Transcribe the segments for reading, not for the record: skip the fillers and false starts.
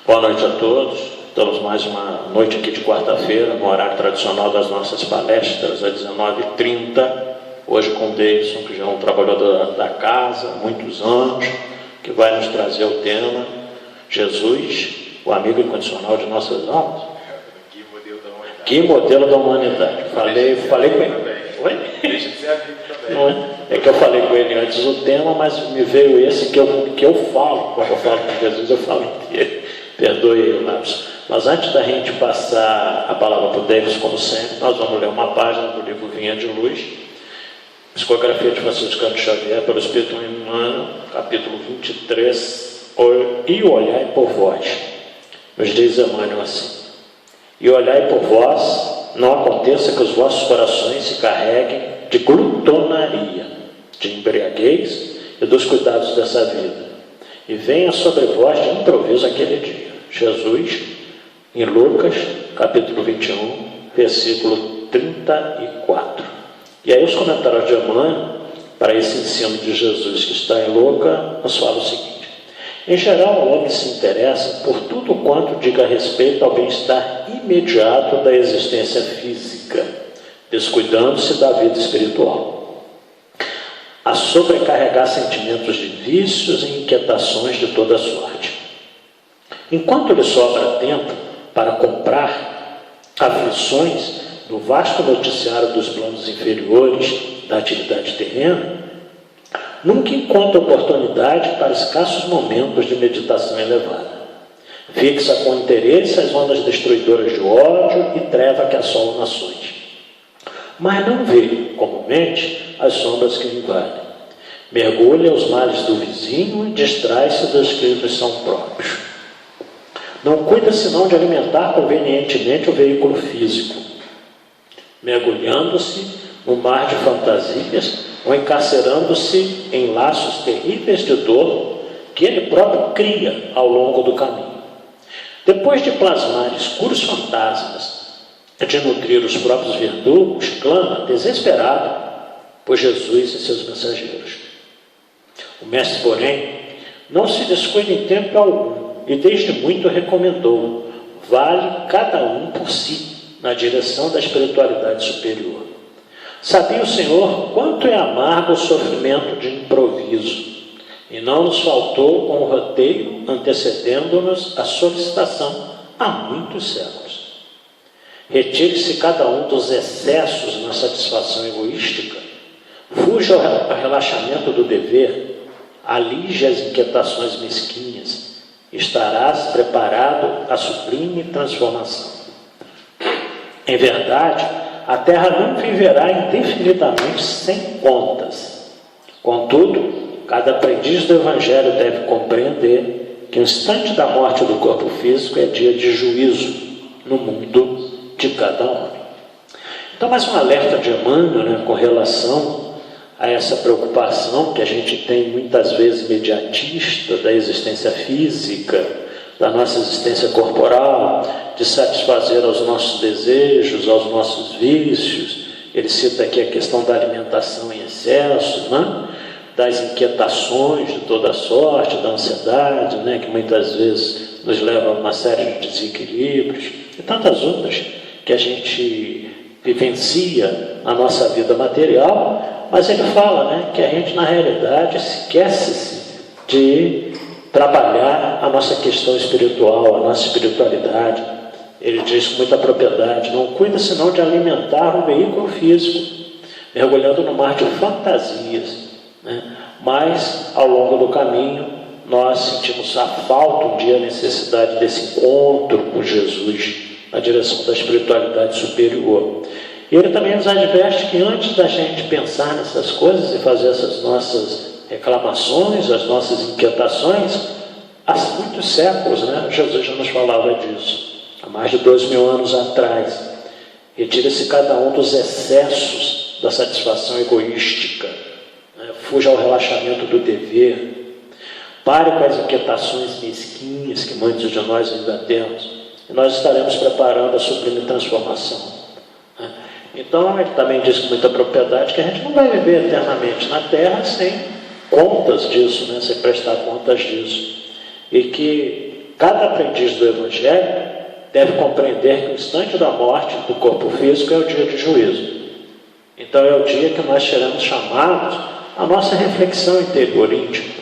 Boa noite a todos. Estamos mais uma noite aqui de quarta-feira, no horário tradicional das nossas palestras, às 19h30. Hoje com o Davidson, que já é um trabalhador da casa há muitos anos, que vai nos trazer o tema Jesus, o amigo incondicional de nossas almas. Que modelo da humanidade. Falei com ele. Oi? Deixa de ser amigo também. Não é? É que eu falei com ele antes o tema, mas me veio esse que eu falo. Quando eu falo com Jesus, eu falo inteiro. Perdoe o lápis. Mas antes da gente passar a palavra para o Davis, como sempre, nós vamos ler uma página do livro Vinha de Luz, Psicografia de Francisco Xavier, pelo Espírito Humano, capítulo 23, e olhai por vós. Nos diz Emmanuel assim: e olhai por vós, não aconteça que os vossos corações se carreguem de glutonaria, de embriaguez e dos cuidados dessa vida, e venha sobre vós de improviso aquele dia. Jesus, em Lucas, capítulo 21, versículo 34. E aí os comentários de Emmanuel, para esse ensino de Jesus que está em Lucas, nos fala o seguinte: em geral, o homem se interessa por tudo quanto diga respeito ao bem-estar imediato da existência física, descuidando-se da vida espiritual, a sobrecarregar sentimentos de vícios e inquietações de toda sorte. Enquanto lhe sobra tempo para comprar aflições no vasto noticiário dos planos inferiores da atividade terrena, nunca encontra oportunidade para escassos momentos de meditação elevada. Fixa com interesse as ondas destruidoras de ódio e treva que assolam nações, mas não vê, comumente, as sombras que invadem. Mergulha os males do vizinho e distrai-se dos que lhes são próprios. Não cuida senão de alimentar convenientemente o veículo físico, mergulhando-se no mar de fantasias ou encarcerando-se em laços terríveis de dor que ele próprio cria ao longo do caminho. Depois de plasmar escuros fantasmas, de nutrir os próprios verdugos, clama desesperado por Jesus e seus mensageiros. O mestre, porém, não se descuida em tempo algum e desde muito recomendou: vale cada um por si, na direção da espiritualidade superior. Sabia o Senhor quanto é amargo o sofrimento de improviso, e não nos faltou com o roteiro antecedendo-nos a solicitação há muitos séculos. Retire-se cada um dos excessos na satisfação egoística, fuja ao relaxamento do dever, alige as inquietações mesquinhas, estarás preparado à sublime transformação. Em verdade, a terra não viverá indefinidamente sem contas. Contudo, cada aprendiz do Evangelho deve compreender que o instante da morte do corpo físico é dia de juízo no mundo de cada homem. Então, mais um alerta de Emmanuel, com relação a essa preocupação que a gente tem muitas vezes imediatista da existência física, da nossa existência corporal, de satisfazer aos nossos desejos, aos nossos vícios. Ele cita aqui a questão da alimentação em excesso, né? Das inquietações de toda sorte, da ansiedade, né? Que muitas vezes nos leva a uma série de desequilíbrios e tantas outras que a gente vivencia na nossa vida material. Mas ele fala, né, que a gente na realidade esquece-se de trabalhar a nossa questão espiritual, a nossa espiritualidade. Ele diz com muita propriedade: não cuida senão de alimentar o veículo físico, mergulhando no mar de fantasias, né? Mas ao longo do caminho nós sentimos a falta, um dia a necessidade desse encontro com Jesus na direção da espiritualidade superior. E ele também nos adverte que antes da gente pensar nessas coisas e fazer essas nossas reclamações, as nossas inquietações, há muitos séculos, né, Jesus já nos falava disso, há mais de 2000 anos atrás. Retire-se cada um dos excessos da satisfação egoística, né, fuja ao relaxamento do dever, pare com as inquietações mesquinhas que muitos de nós ainda temos, e nós estaremos preparando a sublime transformação. Então, ele também diz com muita propriedade que a gente não vai viver eternamente na Terra sem contas disso, né? Sem prestar contas disso. E que Cada aprendiz do Evangelho deve compreender que o instante da morte do corpo físico é o dia de juízo. Então é o dia que nós seremos chamados à nossa reflexão interior íntima.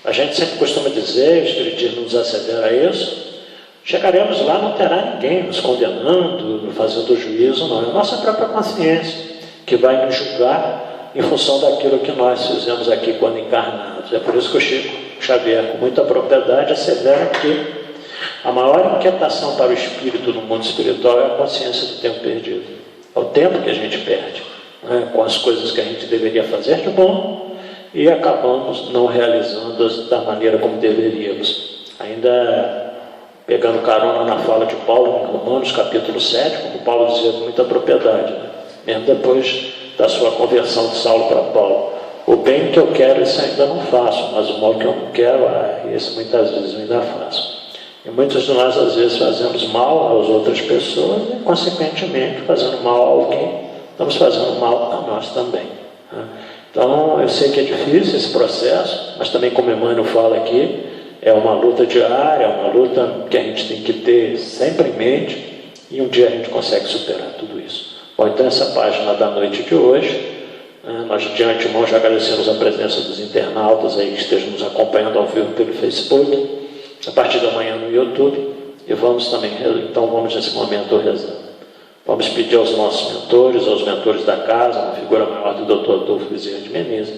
A gente sempre costuma dizer, o Espiritismo nos assevera a isso, chegaremos lá, não terá ninguém nos condenando, fazendo juízo, não. É a nossa própria consciência que vai nos julgar em função daquilo que nós fizemos aqui quando encarnados. É por isso que o Chico Xavier, com muita propriedade, assevera que a maior inquietação para o espírito no mundo espiritual é a consciência do tempo perdido. É o tempo que a gente perde, né, com as coisas que a gente deveria fazer de bom e acabamos não realizando-as da maneira como deveríamos. Ainda pegando carona na fala de Paulo em Romanos capítulo 7, como Paulo dizia com muita propriedade, né, mesmo depois da sua conversão de Saulo para Paulo. O bem que eu quero, isso ainda não faço, mas o mal que eu não quero, esse muitas vezes eu ainda faço. E muitos de nós, às vezes, fazemos mal às outras pessoas e, consequentemente, fazendo mal a alguém, estamos fazendo mal a nós também. Então, eu sei que é difícil esse processo, mas também, como Emmanuel fala aqui, é uma luta diária, é uma luta que a gente tem que ter sempre em mente e um dia a gente consegue superar tudo isso. Bom, então, essa página da noite de hoje, nós de antemão já agradecemos a presença dos internautas aí que estejam nos acompanhando ao vivo pelo Facebook, a partir da manhã no YouTube, e vamos também, então vamos nesse momento rezar. Vamos pedir aos nossos mentores, aos mentores da casa, uma figura maior do Dr. Adolfo Bezerra de Menezes,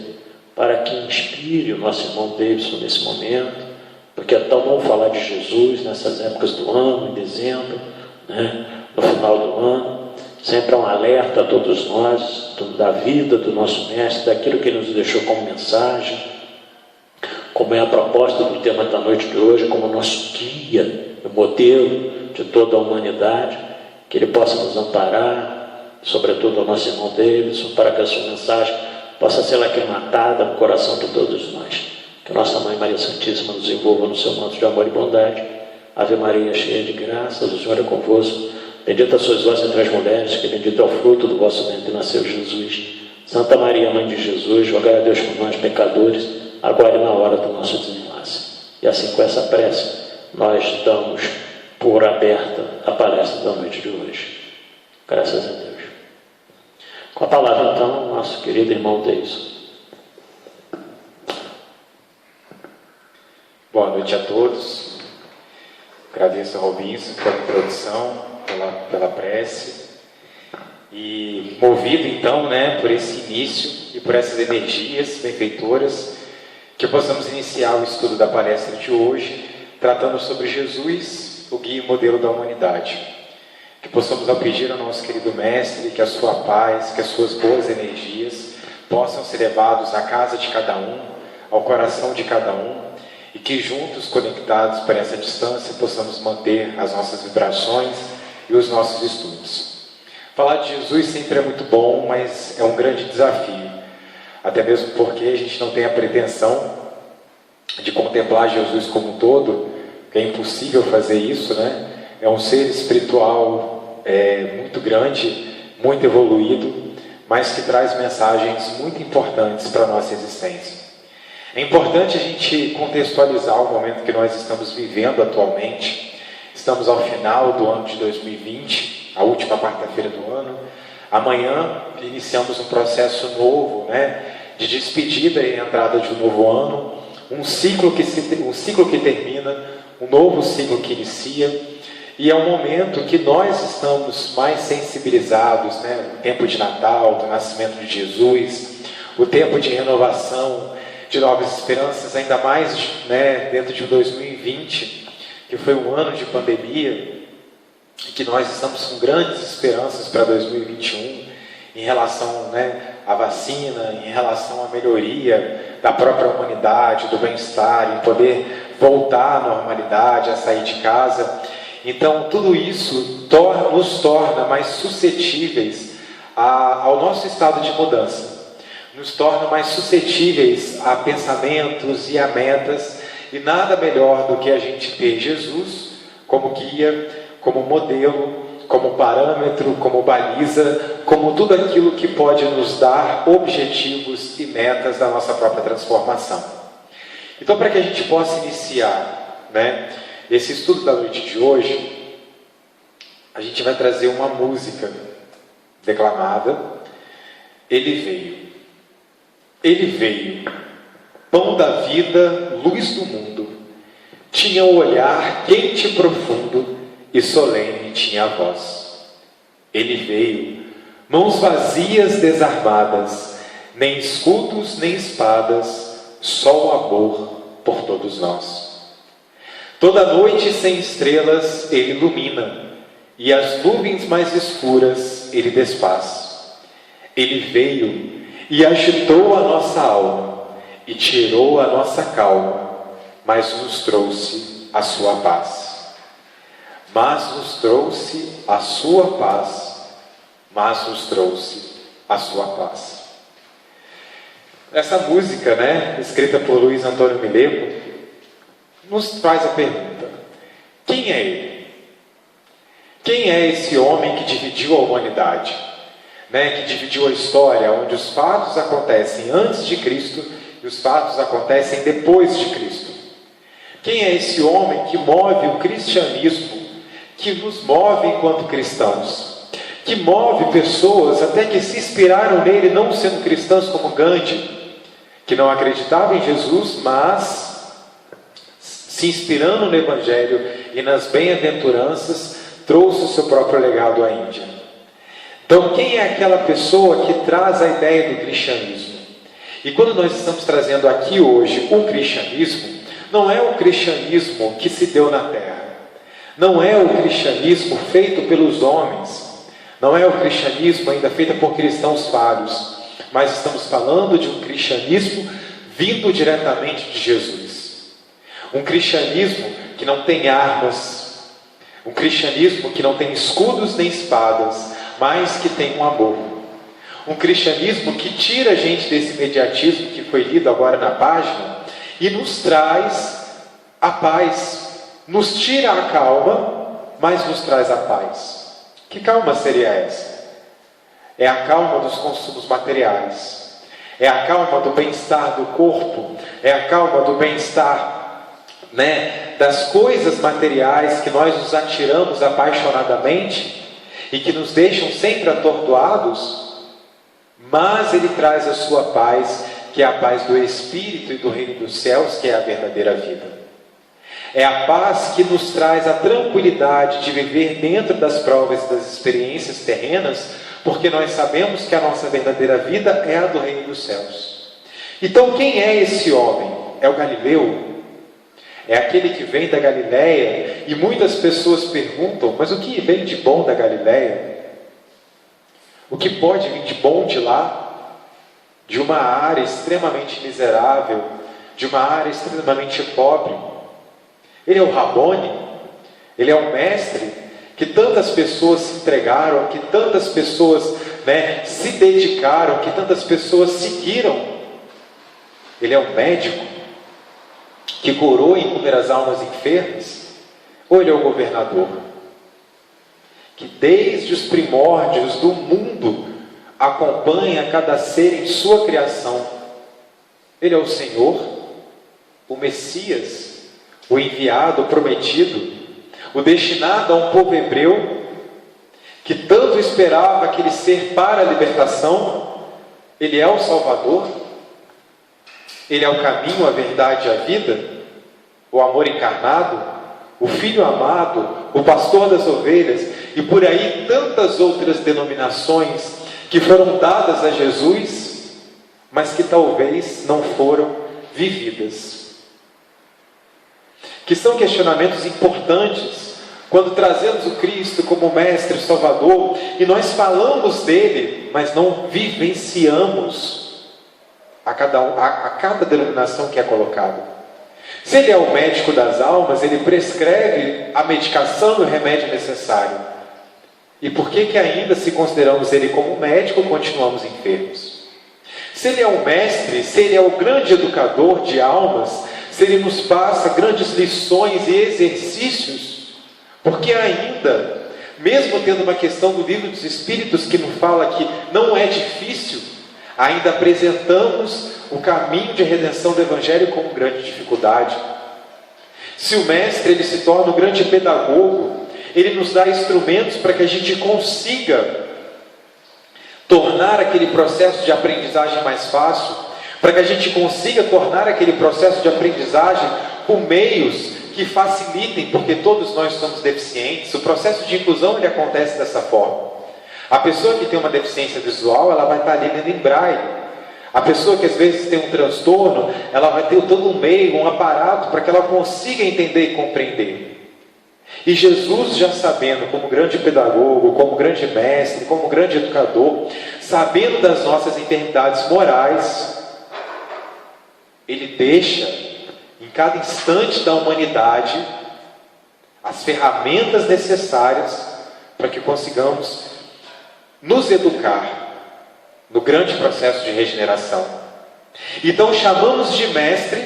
para que inspire o nosso irmão Davidson nesse momento, porque é tão bom falar de Jesus nessas épocas do ano, em dezembro, né, no final do ano. Sempre é um alerta a todos nós, da vida do nosso mestre, daquilo que ele nos deixou como mensagem, como é a proposta do tema da noite de hoje, como nosso guia, o modelo de toda a humanidade, que ele possa nos amparar, sobretudo ao nosso irmão Davidson, para que a sua mensagem possa ser aclimatada no coração de todos nós. Que nossa Mãe Maria Santíssima nos envolva no seu manto de amor e bondade. Ave Maria, cheia de graças, o Senhor é convosco. Bendita sois vós entre as mulheres, que bendito é o fruto do vosso ventre, nasceu Jesus. Santa Maria, Mãe de Jesus, rogai a Deus por nós, pecadores, agora e na hora do nosso desenlace. E assim, com essa prece, nós damos por aberta a palestra da noite de hoje. Graças a Deus. Com a palavra, então, nosso querido irmão Deison. Boa noite a todos. Agradeço a Robinson pela introdução, pela prece. E movido, então, por esse início e por essas energias benfeitoras, que possamos iniciar o estudo da palestra de hoje, tratando sobre Jesus, o guia e modelo da humanidade. Que possamos pedir ao nosso querido Mestre que a sua paz, que as suas boas energias possam ser levados à casa de cada um, ao coração de cada um, e que juntos, conectados por essa distância, possamos manter as nossas vibrações e os nossos estudos. Falar de Jesus sempre é muito bom, mas é um grande desafio. Até mesmo porque a gente não tem a pretensão de contemplar Jesus como um todo, que é impossível fazer isso, É um ser espiritual muito grande, muito evoluído, mas que traz mensagens muito importantes para a nossa existência. É importante a gente contextualizar o momento que nós estamos vivendo atualmente. Estamos ao final do ano de 2020, a última quarta-feira do ano. Amanhã iniciamos um processo novo, de despedida e entrada de um novo ano, um ciclo que termina, um novo ciclo que inicia, e é um momento que nós estamos mais sensibilizados, o tempo de Natal, do nascimento de Jesus, o tempo de renovação, de novas esperanças, ainda mais dentro de 2020, que foi um ano de pandemia, e que nós estamos com grandes esperanças para 2021, em relação à vacina, em relação à melhoria da própria humanidade, do bem-estar, em poder voltar à normalidade, a sair de casa. Então, tudo isso nos torna mais suscetíveis ao nosso estado de mudança. Nos torna mais suscetíveis a pensamentos e a metas, e nada melhor do que a gente ter Jesus como guia, como modelo, como parâmetro, como baliza, como tudo aquilo que pode nos dar objetivos e metas da nossa própria transformação. Então, para que a gente possa iniciar, Esse estudo da noite de hoje, a gente vai trazer uma música declamada. Ele veio, pão da vida, luz do mundo, tinha o olhar quente e profundo, e solene tinha a voz. Ele veio, mãos vazias desarmadas, nem escudos nem espadas, só o amor por todos nós. Toda noite sem estrelas ele ilumina, e as nuvens mais escuras ele desfaz. Ele veio e agitou a nossa alma, e tirou a nossa calma, mas nos trouxe a sua paz. Mas nos trouxe a sua paz, mas nos trouxe a sua paz. Essa música, escrita por Luiz Antônio Milego, nos faz a pergunta: quem é ele? Quem é esse homem que dividiu a humanidade? Que dividiu a história, onde os fatos acontecem antes de Cristo e os fatos acontecem depois de Cristo. Quem é esse homem que move o cristianismo, que nos move enquanto cristãos, que move pessoas até que se inspiraram nele, não sendo cristãos como Gandhi, que não acreditava em Jesus, mas se inspirando no Evangelho e nas bem-aventuranças, trouxe o seu próprio legado à Índia. Então, quem é aquela pessoa que traz a ideia do cristianismo? E quando nós estamos trazendo aqui hoje o cristianismo, não é o cristianismo que se deu na terra, não é o cristianismo feito pelos homens, não é o cristianismo ainda feito por cristãos falhos, mas estamos falando de um cristianismo vindo diretamente de Jesus. Um cristianismo que não tem armas, um cristianismo que não tem escudos nem espadas, mas que tem um amor. Um cristianismo que tira a gente desse imediatismo que foi lido agora na página e nos traz a paz, nos tira a calma, mas nos traz a paz. Que calma seria essa? É a calma dos consumos materiais, é a calma do bem-estar do corpo, é a calma do bem-estar das coisas materiais que nós nos atiramos apaixonadamente e que nos deixam sempre atordoados, mas ele traz a sua paz, que é a paz do Espírito e do reino dos céus, que é a verdadeira vida. É a paz que nos traz a tranquilidade de viver dentro das provas e das experiências terrenas, porque nós sabemos que a nossa verdadeira vida é a do reino dos céus. Então, quem é esse homem? É o Galileu? É aquele que vem da Galileia, e muitas pessoas perguntam: mas o que vem de bom da Galileia? O que pode vir de bom de lá? De uma área extremamente miserável, de uma área extremamente pobre. Ele é o Rabone, ele é o mestre que tantas pessoas se entregaram, que tantas pessoas se dedicaram, que tantas pessoas seguiram. Ele é o médico que curou inúmeras almas enfermas, ou ele é o governador, que desde os primórdios do mundo acompanha cada ser em sua criação? Ele é o Senhor, o Messias, o enviado, o prometido, o destinado a um povo hebreu, que tanto esperava aquele ser para a libertação. Ele é o Salvador, ele é o caminho, a verdade e a vida, o amor encarnado, o Filho amado, o pastor das ovelhas, e por aí tantas outras denominações que foram dadas a Jesus, mas que talvez não foram vividas. Que são questionamentos importantes quando trazemos o Cristo como Mestre, Salvador, e nós falamos dele, mas não vivenciamos a cada denominação que é colocada. Se ele é o médico das almas, ele prescreve a medicação e o remédio necessário. E por que ainda, se consideramos ele como médico, continuamos enfermos? Se ele é o mestre, se ele é o grande educador de almas, se ele nos passa grandes lições e exercícios, porque ainda, mesmo tendo uma questão do livro dos Espíritos que nos fala que não é difícil, ainda apresentamos o caminho de redenção do Evangelho como grande dificuldade. Se o mestre ele se torna um grande pedagogo, ele nos dá instrumentos para que a gente consiga tornar aquele processo de aprendizagem mais fácil, para que a gente consiga tornar aquele processo de aprendizagem por meios que facilitem, porque todos nós somos deficientes. O processo de inclusão ele acontece dessa forma. A pessoa que tem uma deficiência visual, ela vai estar ali lendo em braille. A pessoa que às vezes tem um transtorno, ela vai ter todo um meio, um aparato para que ela consiga entender e compreender. E Jesus, já sabendo, como grande pedagogo, como grande mestre, como grande educador, sabendo das nossas enfermidades morais, ele deixa em cada instante da humanidade as ferramentas necessárias para que consigamos nos educar no grande processo de regeneração. Então chamamos de mestre,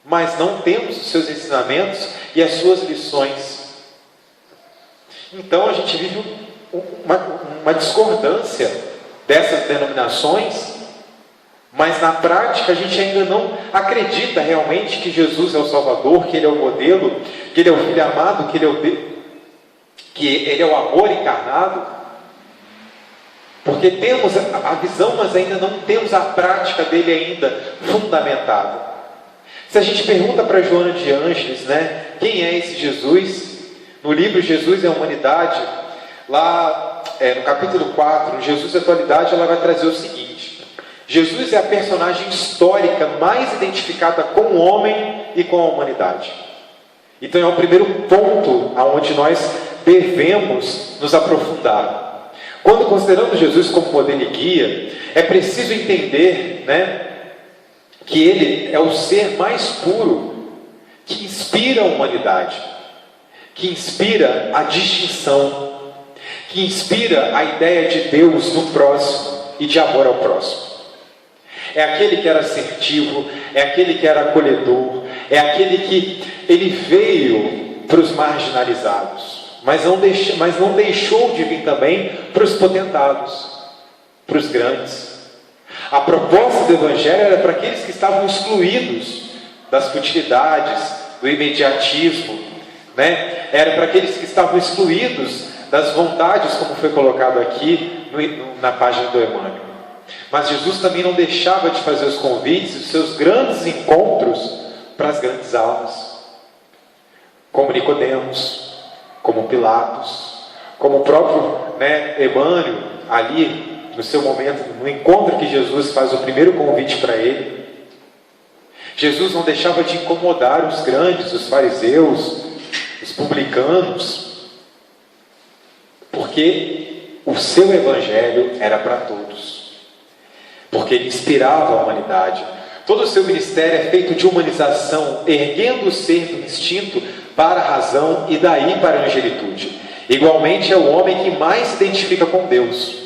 mas não temos os seus ensinamentos e as suas lições. Então a gente vive uma discordância dessas denominações, mas na prática a gente ainda não acredita realmente que Jesus é o Salvador, que Ele é o modelo, que Ele é o Filho amado, que Ele é o amor encarnado. Porque temos a visão, mas ainda não temos a prática dele ainda fundamentada. Se a gente pergunta para Joana de Ângeles, né, quem é esse Jesus? No livro Jesus e a Humanidade, lá no capítulo 4, Jesus e a Atualidade, ela vai trazer o seguinte: Jesus é a personagem histórica mais identificada com o homem e com a humanidade. Então é o primeiro ponto aonde nós devemos nos aprofundar. Quando consideramos Jesus como modelo e guia, é preciso entender, né, que Ele é o ser mais puro, que inspira a humanidade, que inspira a distinção, que inspira a ideia de Deus no próximo e de amor ao próximo. É aquele que era assertivo, é aquele que era acolhedor, é aquele que ele veio para os marginalizados, mas não deixou de vir também para os potentados, para os grandes. A proposta do Evangelho era para aqueles que estavam excluídos das futilidades, do imediatismo, né? Era para aqueles que estavam excluídos das vontades, como foi colocado aqui na página do Emmanuel. Mas Jesus também não deixava de fazer os convites, os seus grandes encontros para as grandes almas, como Nicodemos, como Pilatos, como o próprio, né, Emmanuel, ali no seu momento, no encontro que Jesus faz o primeiro convite para ele. Jesus não deixava de incomodar os grandes, os fariseus, os publicanos, porque o seu Evangelho era para todos, porque ele inspirava a humanidade. Todo o seu ministério é feito de humanização, erguendo o ser do instinto para a razão e daí para a angelitude. Igualmente é o homem que mais se identifica com Deus.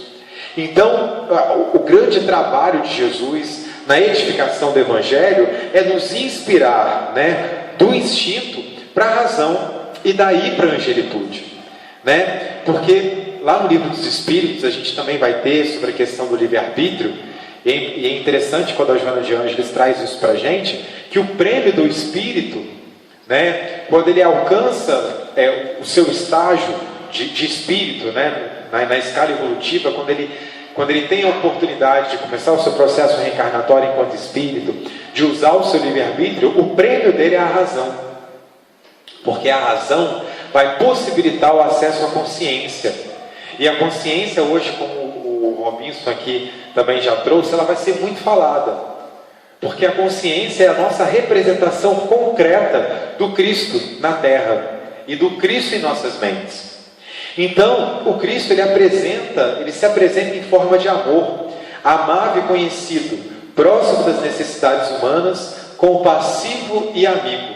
Então, o grande trabalho de Jesus na edificação do Evangelho é nos inspirar, né, do instinto para a razão e daí para a angelitude, né? Porque lá no Livro dos Espíritos a gente também vai ter sobre a questão do livre-arbítrio, e é interessante quando a Joana de Ângeles traz isso para a gente, que o prêmio do Espírito, né, quando ele alcança o seu estágio de espírito, né, na escala evolutiva, quando ele tem a oportunidade de começar o seu processo reencarnatório enquanto espírito, de usar o seu livre-arbítrio, o prêmio dele é a razão, porque a razão vai possibilitar o acesso à consciência. E a consciência hoje, como o Robinson aqui também já trouxe, ela vai ser muito falada, porque a consciência é a nossa representação concreta do Cristo na Terra e do Cristo em nossas mentes. Então, o Cristo ele se apresenta em forma de amor, amável e conhecido, próximo das necessidades humanas, compassivo e amigo.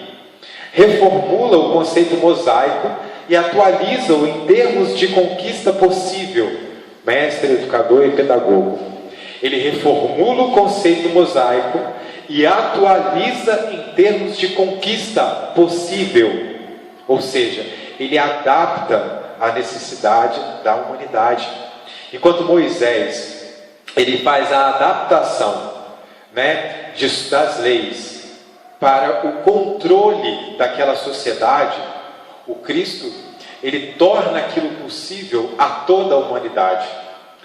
Reformula o conceito mosaico e atualiza-o em termos de conquista possível, mestre, educador e pedagogo. Ele reformula o conceito mosaico e atualiza em termos de conquista possível, ou seja, ele adapta a necessidade da humanidade. Enquanto Moisés ele faz a adaptação, né, das leis para o controle daquela sociedade, o Cristo, ele torna aquilo possível a toda a humanidade,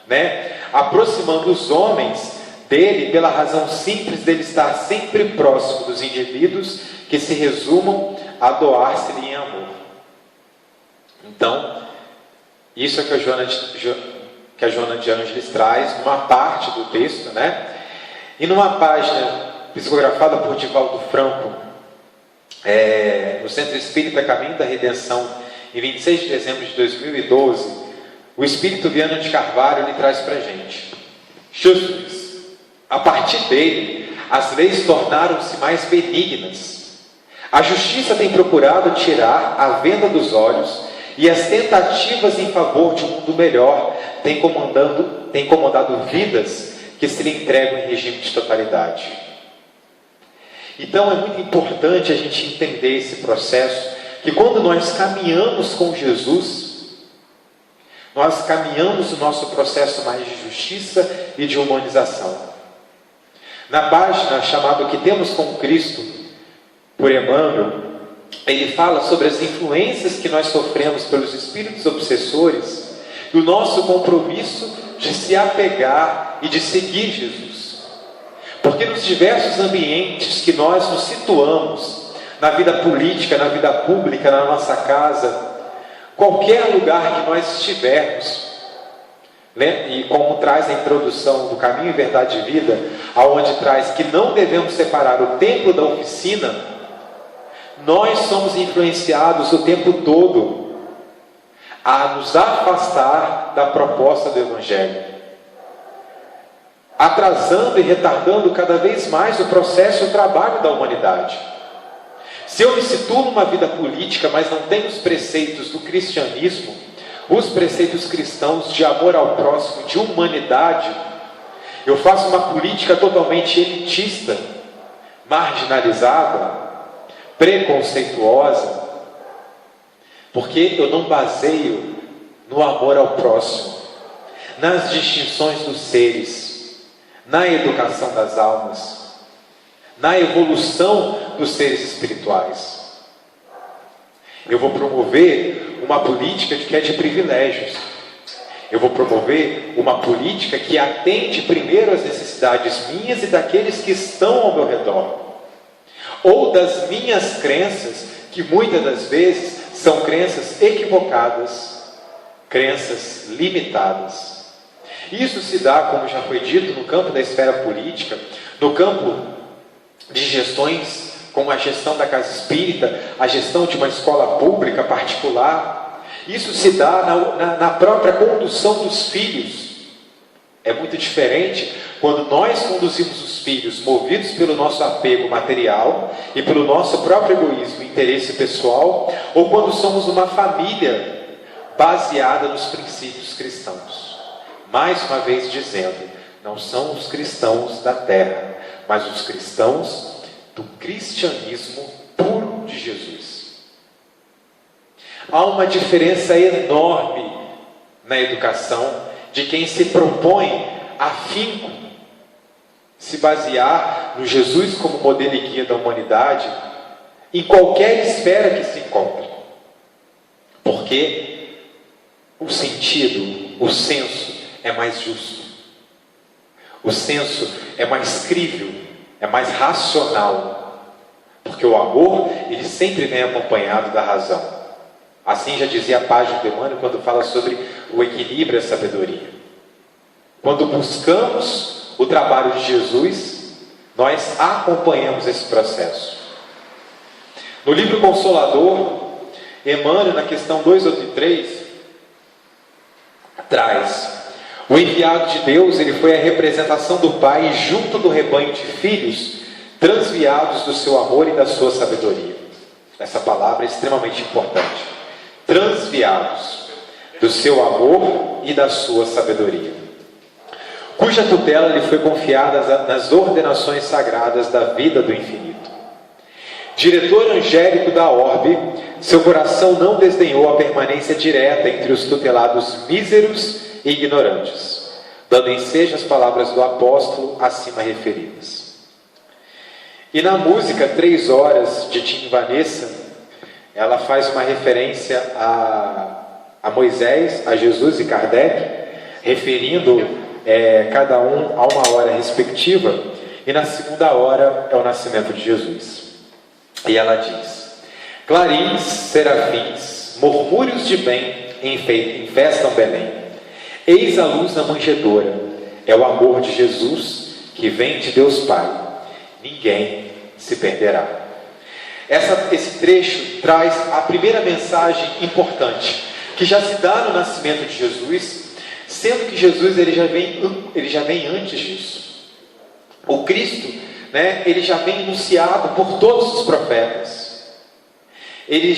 né? Aproximando os homens dele pela razão simples dele estar sempre próximo dos indivíduos que se resumam a doar-se-lhe em amor. Então, isso é que a Joana de Ângeles traz numa parte do texto, né? E numa página psicografada por Divaldo Franco, no Centro Espírita Caminho da Redenção, em 26 de dezembro de 2012, o Espírito Viana de Carvalho lhe traz para a gente: Jesus, a partir dele, as leis tornaram-se mais benignas. A justiça tem procurado tirar a venda dos olhos, e as tentativas em favor de um mundo melhor têm incomodado vidas que se lhe entregam em regime de totalidade. Então é muito importante a gente entender esse processo, que quando nós caminhamos com Jesus, nós caminhamos o nosso processo mais de justiça e de humanização. Na página chamada O que Temos com Cristo, por Emmanuel, ele fala sobre as influências que nós sofremos pelos espíritos obsessores e o nosso compromisso de se apegar e de seguir Jesus. Porque nos diversos ambientes que nós nos situamos, na vida política, na vida pública, na nossa casa, qualquer lugar que nós estivermos, e como traz a introdução do Caminho, Verdade e Vida, aonde traz que não devemos separar o templo da oficina, nós somos influenciados o tempo todo a nos afastar da proposta do Evangelho, atrasando e retardando cada vez mais o processo e o trabalho da humanidade. Se eu me situo numa vida política, mas não tenho os preceitos do cristianismo, os preceitos cristãos de amor ao próximo, de humanidade, eu faço uma política totalmente elitista, marginalizada, preconceituosa, porque eu não baseio no amor ao próximo, nas distinções dos seres, na educação das almas, na evolução dos seres espirituais. Eu vou promover uma política que é de privilégios. Eu vou promover uma política que atende primeiro às necessidades minhas e daqueles que estão ao meu redor, ou das minhas crenças, que muitas das vezes são crenças equivocadas, crenças limitadas. Isso se dá, como já foi dito, no campo da esfera política, no campo de gestões, como a gestão da casa espírita, a gestão de uma escola pública particular. Isso se dá na própria condução dos filhos. É muito diferente quando nós conduzimos os filhos movidos pelo nosso apego material e pelo nosso próprio egoísmo e interesse pessoal, ou quando somos uma família baseada nos princípios cristãos. Mais uma vez dizendo, não são os cristãos da terra, mas os cristãos do cristianismo puro de Jesus. Há uma diferença enorme na educação de quem se propõe afinco se basear no Jesus como modelo e guia da humanidade em qualquer esfera que se encontre. Porque o sentido, o senso é mais justo. O senso é mais crível, é mais racional. Porque o amor, ele sempre vem acompanhado da razão. Assim já dizia a página do Emmanuel quando fala sobre o equilíbrio e a sabedoria. Quando buscamos o trabalho de Jesus, nós acompanhamos esse processo. No livro Consolador, Emmanuel, na questão 283, traz: o enviado de Deus, ele foi a representação do Pai junto do rebanho de filhos, transviados do seu amor e da sua sabedoria. Essa palavra é extremamente importante. Transviados do seu amor e da sua sabedoria, cuja tutela lhe foi confiada nas ordenações sagradas da vida do infinito. Diretor angélico da orbe, seu coração não desdenhou a permanência direta entre os tutelados míseros e ignorantes, dando ensejo às palavras do apóstolo acima referidas. E na música 3 Horas, de Tim e Vanessa, ela faz uma referência a Moisés, a Jesus e Kardec, referindo cada um a uma hora respectiva, e na segunda hora é o nascimento de Jesus. E ela diz: clarins, serafins, murmúrios de bem infestam Belém. Eis a luz na manjedoura, é o amor de Jesus que vem de Deus Pai. Ninguém se perderá. Esse trecho traz a primeira mensagem importante, que já se dá no nascimento de Jesus, sendo que Jesus ele já vem antes disso. O Cristo, né, ele já vem anunciado por todos os profetas. Ele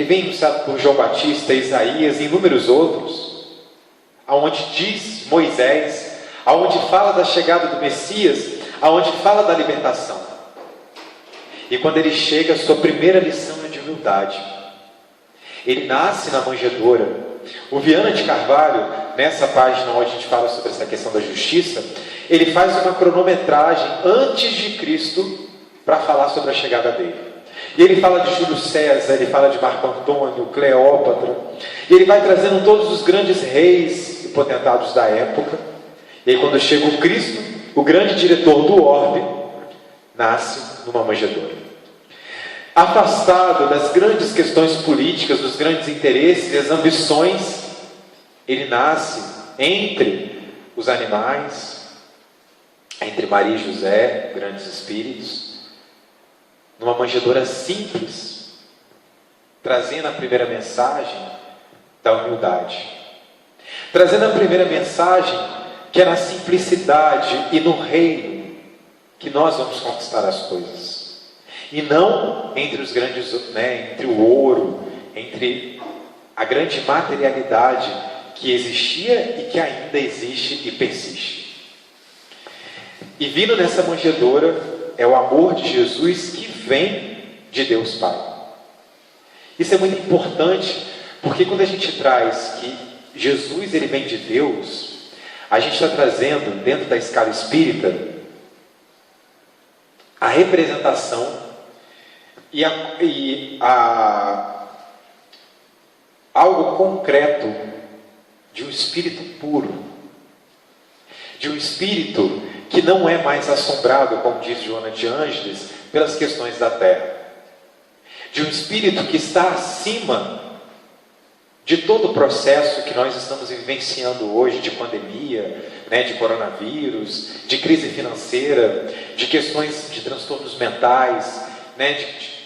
vem anunciado por João Batista, Isaías e inúmeros outros, aonde diz Moisés, aonde fala da chegada do Messias, aonde fala da libertação. E quando ele chega, a sua primeira lição é de humildade. Ele nasce na manjedoura. O Viana de Carvalho, nessa página onde a gente fala sobre essa questão da justiça, ele faz uma cronometragem antes de Cristo para falar sobre a chegada dele. E ele fala de Júlio César, ele fala de Marco Antônio, Cleópatra, e ele vai trazendo todos os grandes reis e potentados da época. E aí quando chega o Cristo, o grande diretor do orbe, nasce numa manjedoura. Afastado das grandes questões políticas, dos grandes interesses e as ambições, ele nasce entre os animais, entre Maria e José, grandes espíritos, numa manjedoura simples, trazendo a primeira mensagem da humildade, trazendo a primeira mensagem que é na simplicidade e no reino que nós vamos conquistar as coisas, e não entre os grandes, entre o ouro, entre a grande materialidade que existia e que ainda existe e persiste. E vindo nessa manjedoura é o amor de Jesus que vem de Deus Pai. Isso é muito importante, porque quando a gente traz que Jesus ele vem de Deus, a gente está trazendo, dentro da escala espírita, a representação algo concreto de um espírito puro, de um espírito que não é mais assombrado, como diz Joana de Ângeles, pelas questões da terra, de um espírito que está acima de todo o processo que nós estamos vivenciando hoje, de pandemia, de coronavírus, de crise financeira, de questões de transtornos mentais,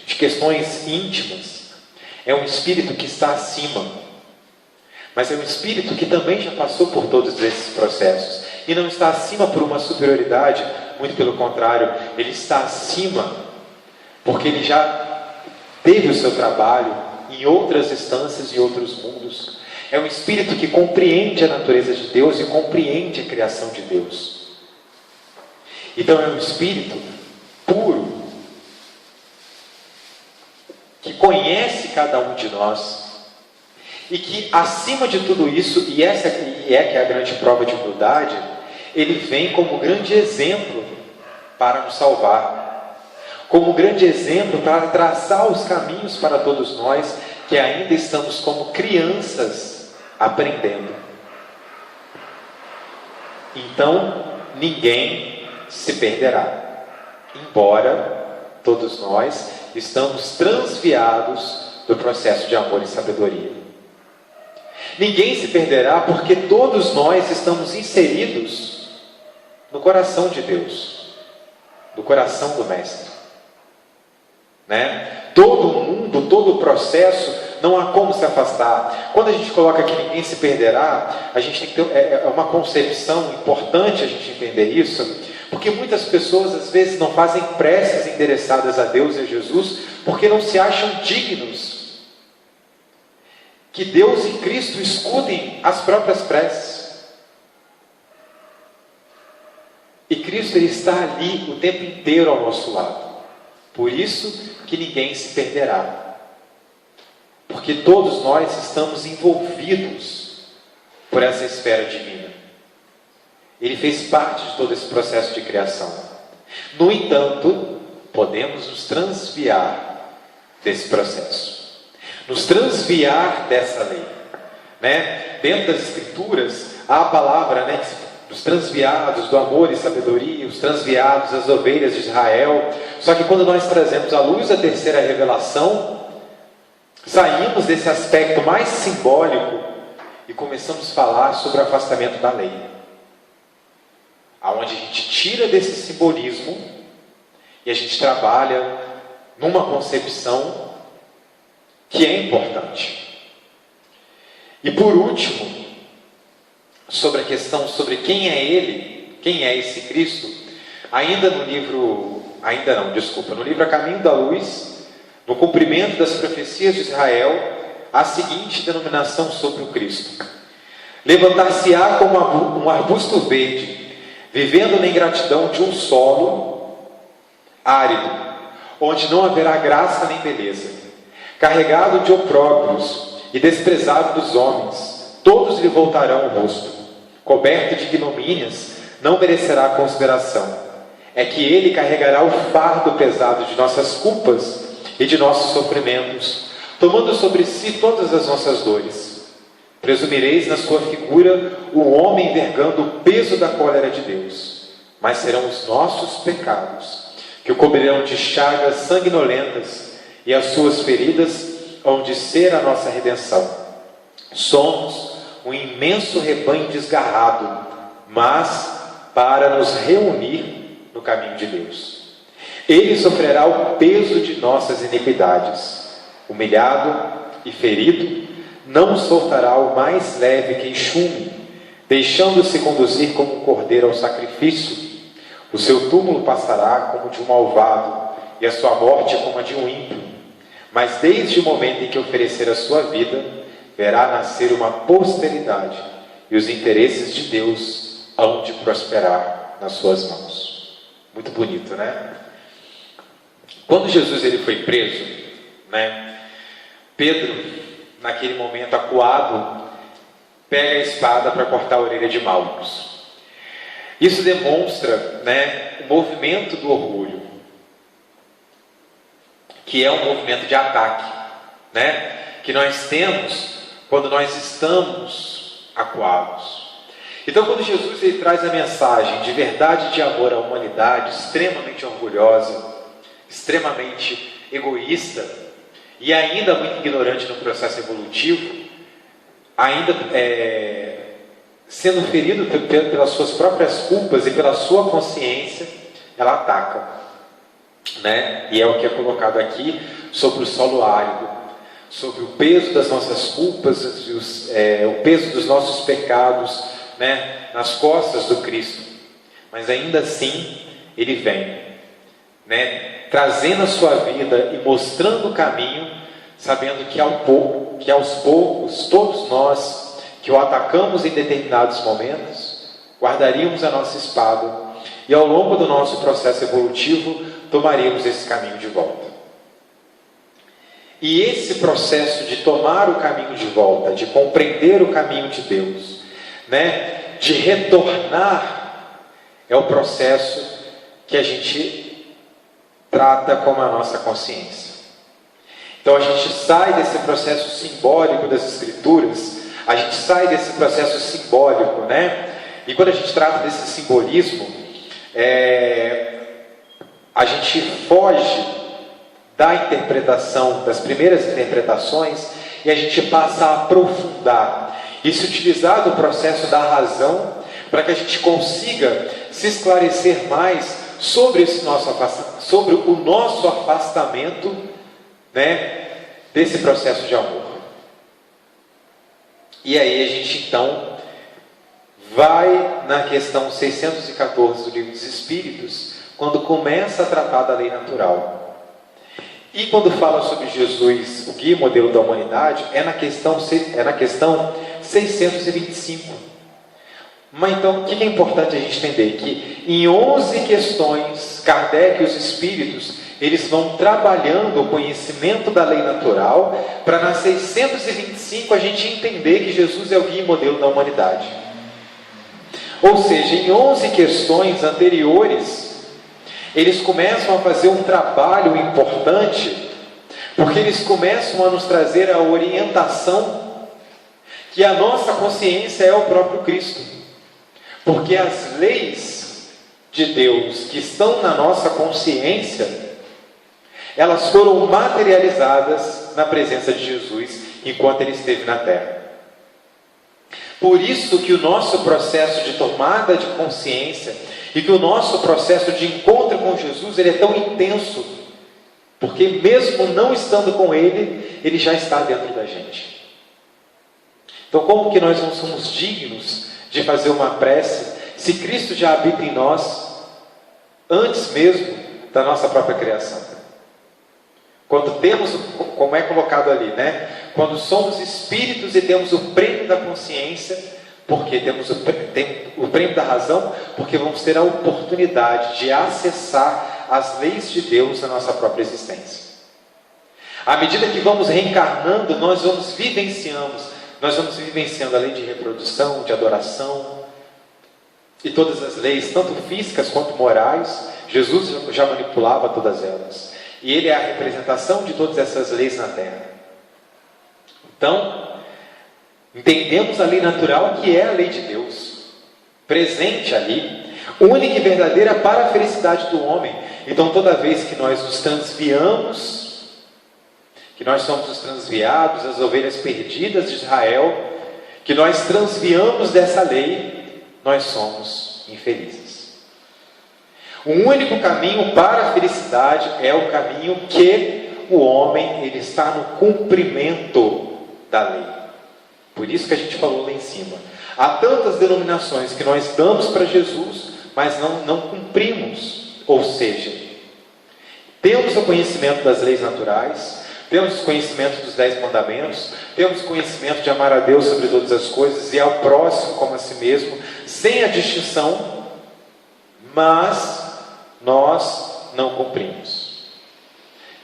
de questões íntimas. É um espírito que está acima, mas é um espírito que também já passou por todos esses processos, e não está acima por uma superioridade, muito pelo contrário, ele está acima porque ele já teve o seu trabalho em outras instâncias e outros mundos. É um espírito que compreende a natureza de Deus e compreende a criação de Deus. Então é um espírito puro, que conhece cada um de nós, e que acima de tudo isso, e essa que é a grande prova de humildade, ele vem como grande exemplo para nos salvar, como grande exemplo para traçar os caminhos para todos nós que ainda estamos como crianças aprendendo. Então ninguém se perderá, embora todos nós estamos transviados do processo de amor e sabedoria. Ninguém se perderá porque todos nós estamos inseridos no coração de Deus, no coração do Mestre. Todo o mundo, todo o processo, não há como se afastar. Quando a gente coloca que ninguém se perderá, a gente tem que ter uma concepção importante a gente entender isso, porque muitas pessoas às vezes não fazem preces endereçadas a Deus e a Jesus porque não se acham dignos que Deus e Cristo escutem as próprias preces. E Cristo ele está ali o tempo inteiro ao nosso lado. Por isso que ninguém se perderá, porque todos nós estamos envolvidos por essa esfera divina. Ele fez parte de todo esse processo de criação. No entanto, podemos nos transviar desse processo, nos transviar dessa lei, né? Dentro das Escrituras há a palavra, né, dos transviados do amor e sabedoria, os transviados das ovelhas de Israel. Só que quando nós trazemos à luz a terceira revelação, saímos desse aspecto mais simbólico e começamos a falar sobre o afastamento da lei, aonde a gente tira desse simbolismo e a gente trabalha numa concepção que é importante. E por último, sobre a questão sobre quem é Ele, quem é esse Cristo, no livro A Caminho da Luz, no cumprimento das profecias de Israel, a seguinte denominação sobre o Cristo: levantar-se-á como um arbusto verde, vivendo na ingratidão de um solo árido, onde não haverá graça nem beleza, carregado de opróbrios e desprezado dos homens, todos lhe voltarão o rosto, coberto de ignomínias, não merecerá consideração. É que ele carregará o fardo pesado de nossas culpas e de nossos sofrimentos, tomando sobre si todas as nossas dores. Presumireis na sua figura o homem envergando o peso da cólera de Deus, mas serão os nossos pecados que o cobrirão de chagas sanguinolentas, e as suas feridas hão de ser a nossa redenção. Somos um imenso rebanho desgarrado, mas para nos reunir no caminho de Deus. Ele sofrerá o peso de nossas iniquidades, humilhado e ferido, não soltará o mais leve queixume, deixando-se conduzir como um cordeiro ao sacrifício. O seu túmulo passará como de um malvado, e a sua morte como a de um ímpio. Mas desde o momento em que oferecer a sua vida, verá nascer uma posteridade, e os interesses de Deus hão de prosperar nas suas mãos. Muito bonito, né? Quando Jesus ele foi preso, né, Pedro, naquele momento acuado, pega a espada para cortar a orelha de Malcos. Isso demonstra, né, o movimento do orgulho, que é um movimento de ataque, né, que nós temos quando nós estamos acuados. Então, quando Jesus ele traz a mensagem de verdade de amor à humanidade, extremamente orgulhosa, extremamente egoísta e ainda muito ignorante no processo evolutivo, ainda sendo ferido pelas suas próprias culpas e pela sua consciência, ela ataca, né? E é o que é colocado aqui sobre o solo árido, sobre o peso das nossas culpas, o peso dos nossos pecados, né, nas costas do Cristo. Mas ainda assim ele vem, né, trazendo a sua vida e mostrando o caminho, sabendo que aos poucos todos nós que o atacamos em determinados momentos, guardaríamos a nossa espada e ao longo do nosso processo evolutivo tomaríamos esse caminho de volta. E esse processo de tomar o caminho de volta, de compreender o caminho de Deus, né, de retornar, é o processo que a gente trata como a nossa consciência. Então a gente sai desse processo simbólico das Escrituras, a gente sai desse processo simbólico, né? E quando a gente trata desse simbolismo, a gente foge da interpretação, das primeiras interpretações, e a gente passa a aprofundar e se utilizar do processo da razão para que a gente consiga se esclarecer mais sobre sobre o nosso afastamento, né, desse processo de amor. E aí a gente então vai na questão 614 do Livro dos Espíritos, quando começa a tratar da lei natural. E quando fala sobre Jesus, o guia e modelo da humanidade, é na questão 625. Mas então, o que é importante a gente entender? Que em 11 questões, Kardec e os Espíritos, eles vão trabalhando o conhecimento da lei natural, para na 625 a gente entender que Jesus é o guia e modelo da humanidade. Ou seja, em 11 questões anteriores, eles começam a fazer um trabalho importante, porque eles começam a nos trazer a orientação que a nossa consciência é o próprio Cristo. Porque as leis de Deus que estão na nossa consciência, elas foram materializadas na presença de Jesus enquanto Ele esteve na terra. Por isso que o nosso processo de tomada de consciência e que o nosso processo de encontro com Jesus, ele é tão intenso, porque mesmo não estando com Ele, Ele já está dentro da gente. Então, como que nós não somos dignos de fazer uma prece se Cristo já habita em nós antes mesmo da nossa própria criação? Quando temos, como é colocado ali, né? Quando somos espíritos e temos o prêmio da consciência, porque temos o prêmio da razão, porque vamos ter a oportunidade de acessar as leis de Deus na nossa própria existência. À medida que vamos reencarnando, nós vamos vivenciando a lei de reprodução, de adoração, e todas as leis, tanto físicas quanto morais. Jesus já manipulava todas elas, e Ele é a representação de todas essas leis na Terra. Então, entendemos a lei natural, que é a lei de Deus, presente ali, única e verdadeira para a felicidade do homem. Então, toda vez que nós nos transviamos, que nós somos os transviados, as ovelhas perdidas de Israel, que nós transviamos dessa lei, nós somos infelizes. O único caminho para a felicidade é o caminho que o homem, ele está no cumprimento da lei. Por isso que a gente falou lá em cima. Há tantas denominações que nós damos para Jesus, mas não cumprimos. Ou seja, temos o conhecimento das leis naturais, temos o conhecimento dos 10 mandamentos, temos o conhecimento de amar a Deus sobre todas as coisas e ao próximo como a si mesmo, sem a distinção, mas nós não cumprimos.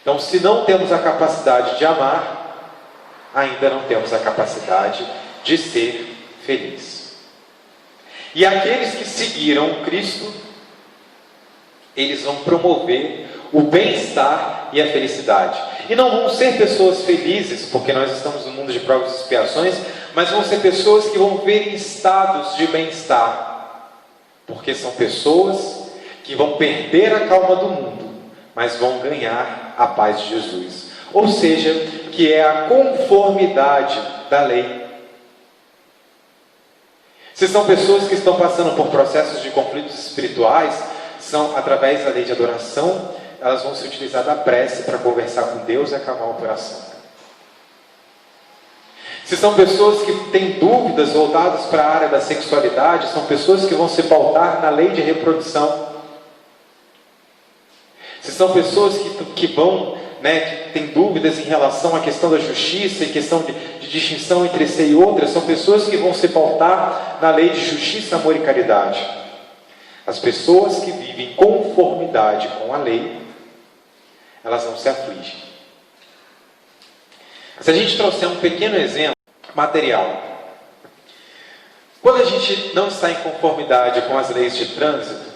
Então, se não temos a capacidade de amar, ainda não temos a capacidade de ser feliz. E aqueles que seguiram Cristo, eles vão promover o bem-estar e a felicidade. E não vão ser pessoas felizes, porque nós estamos no mundo de provas e expiações, mas vão ser pessoas que vão ver estados de bem-estar, porque são pessoas que vão perder a calma do mundo, mas vão ganhar a paz de Jesus. Ou seja, que é a conformidade da lei. Se são pessoas que estão passando por processos de conflitos espirituais, são através da lei de adoração, elas vão se utilizar da prece para conversar com Deus e acalmar o coração. Se são pessoas que têm dúvidas voltadas para a área da sexualidade, são pessoas que vão se pautar na lei de reprodução. Se são pessoas que vão, que têm dúvidas em relação à questão da justiça e questão de distinção entre si e outra, são pessoas que vão se pautar na lei de justiça, amor e caridade. As pessoas que vivem em conformidade com a lei, elas não se afligem. Se a gente trouxer um pequeno exemplo material, quando a gente não está em conformidade com as leis de trânsito,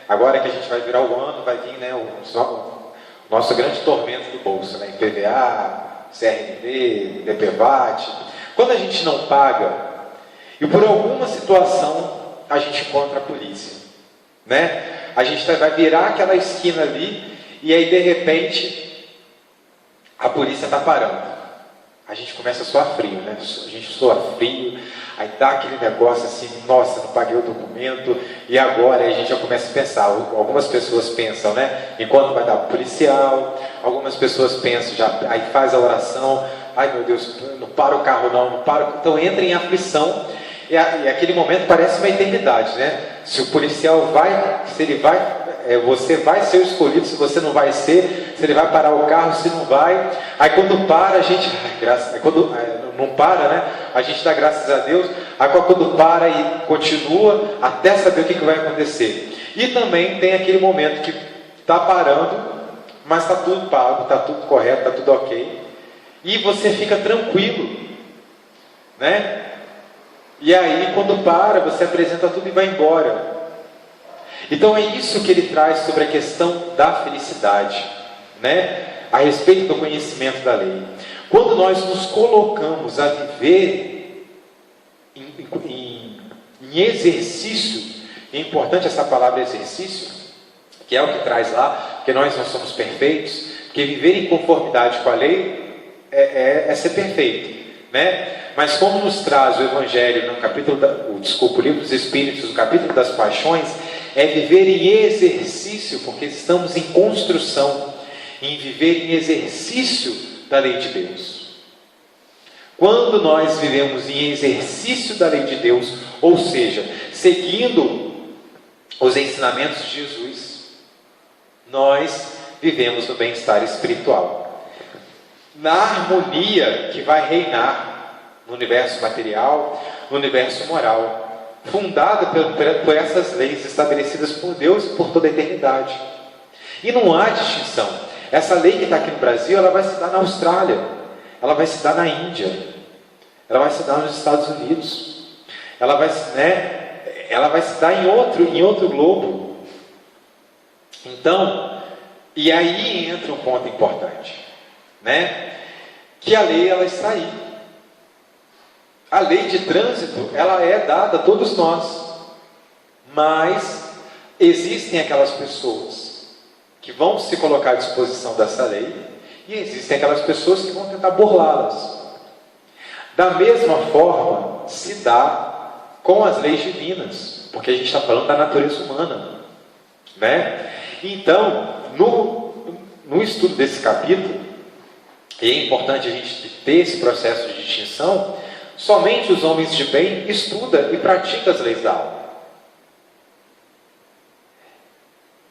agora que a gente vai virar o ano, vai vir o nosso grande tormento do bolso, IPVA, CRV, DPVAT. Quando a gente não paga, e por alguma situação a gente encontra a polícia, a gente vai virar aquela esquina ali, e aí de repente a polícia está parando. A gente começa a suar frio, A gente soa frio, aí dá aquele negócio assim, nossa, não paguei o documento, e agora? Aí a gente já começa a pensar. Algumas pessoas pensam, enquanto vai dar o policial, algumas pessoas pensam, aí faz a oração, ai meu Deus, não para o carro não para. Então entra em aflição, e aquele momento parece uma eternidade, Se o policial vai, se ele vai, você vai ser o escolhido, se você não vai ser, se ele vai parar o carro, se não vai. Aí quando para, a gente, quando não para, a gente dá graças a Deus. Aí quando para e continua, até saber o que vai acontecer. E também tem aquele momento que está parando, mas está tudo pago, está tudo correto, está tudo ok, e você fica tranquilo, E aí quando para, você apresenta tudo e vai embora. Então é isso que ele traz sobre a questão da felicidade, né? A respeito do conhecimento da lei. Quando nós nos colocamos a viver em exercício, é importante essa palavra exercício, que é o que traz lá, porque nós não somos perfeitos, porque viver em conformidade com a lei é ser perfeito, né? Mas como nos traz o Evangelho no capítulo, o livro dos Espíritos, no capítulo das Paixões, é viver em exercício, porque estamos em construção, em viver em exercício da lei de Deus. Quando nós vivemos em exercício da lei de Deus, ou seja, seguindo os ensinamentos de Jesus, nós vivemos no bem-estar espiritual, na harmonia que vai reinar no universo material, no universo moral, fundada por essas leis estabelecidas por Deus por toda a eternidade. E não há distinção. Essa lei que está aqui no Brasil, ela vai se dar na Austrália, ela vai se dar na Índia, ela vai se dar nos Estados Unidos, ela vai se dar em outro globo. Então, e aí entra um ponto importante, né? Que a lei, ela está aí. A lei de trânsito, ela é dada a todos nós, mas existem aquelas pessoas que vão se colocar à disposição dessa lei, e existem aquelas pessoas que vão tentar burlá-las. Da mesma forma se dá com as leis divinas, porque a gente está falando da natureza humana, né? Então, no estudo desse capítulo, e é importante a gente ter esse processo de distinção, somente os homens de bem estudam e praticam as leis da alma.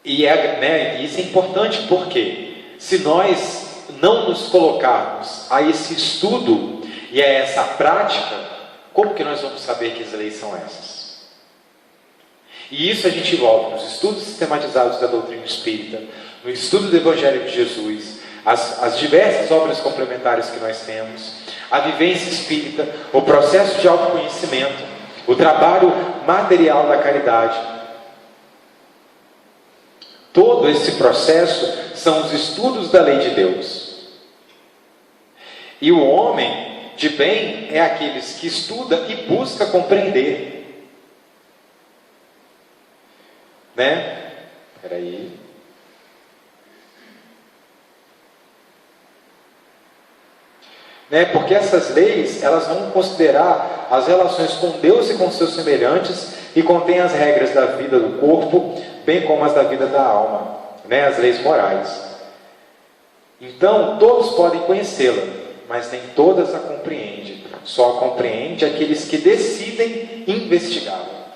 E isso é importante porque, se nós não nos colocarmos a esse estudo e a essa prática, como que nós vamos saber que as leis são essas? E isso a gente volta nos estudos sistematizados da doutrina espírita, no estudo do Evangelho de Jesus, as diversas obras complementares que nós temos, a vivência espírita, o processo de autoconhecimento, o trabalho material da caridade. Todo esse processo são os estudos da lei de Deus. E o homem de bem é aqueles que estuda e busca compreender. Né? Espera aí. Porque essas leis, elas vão considerar as relações com Deus e com seus semelhantes e contém as regras da vida do corpo, bem como as da vida da alma, as leis morais. Então, todos podem conhecê-la, mas nem todas a compreendem. Só a compreende aqueles que decidem investigá-la.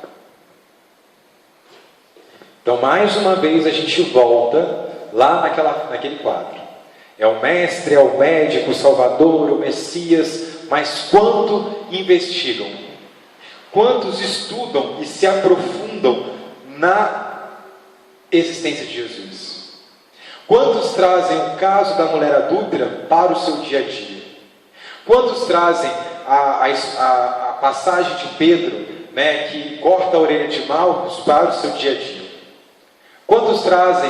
Então, mais uma vez, a gente volta lá naquele quadro. É o mestre, é o médico, o salvador, o Messias, mas quanto investigam? Quantos estudam e se aprofundam na existência de Jesus? Quantos trazem o caso da mulher adúltera para o seu dia a dia? Quantos trazem a passagem de Pedro, que corta a orelha de Malcos, para o seu dia a dia? Quantos trazem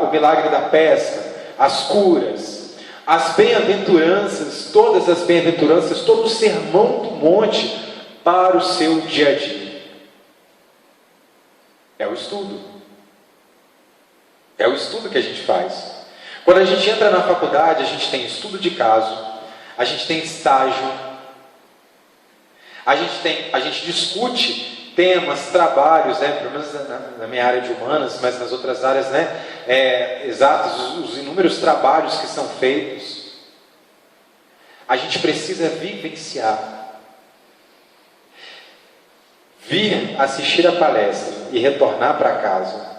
o milagre da pesca, as curas, as bem-aventuranças, todas as bem-aventuranças, todo o sermão do monte para o seu dia a dia? É o estudo. É o estudo que a gente faz. Quando a gente entra na faculdade, a gente tem estudo de caso, a gente tem estágio, a gente discute temas, trabalhos, pelo menos na minha área de humanas, mas nas outras áreas, exatos, os inúmeros trabalhos que são feitos. A gente precisa vivenciar. Vir assistir a palestra e retornar para casa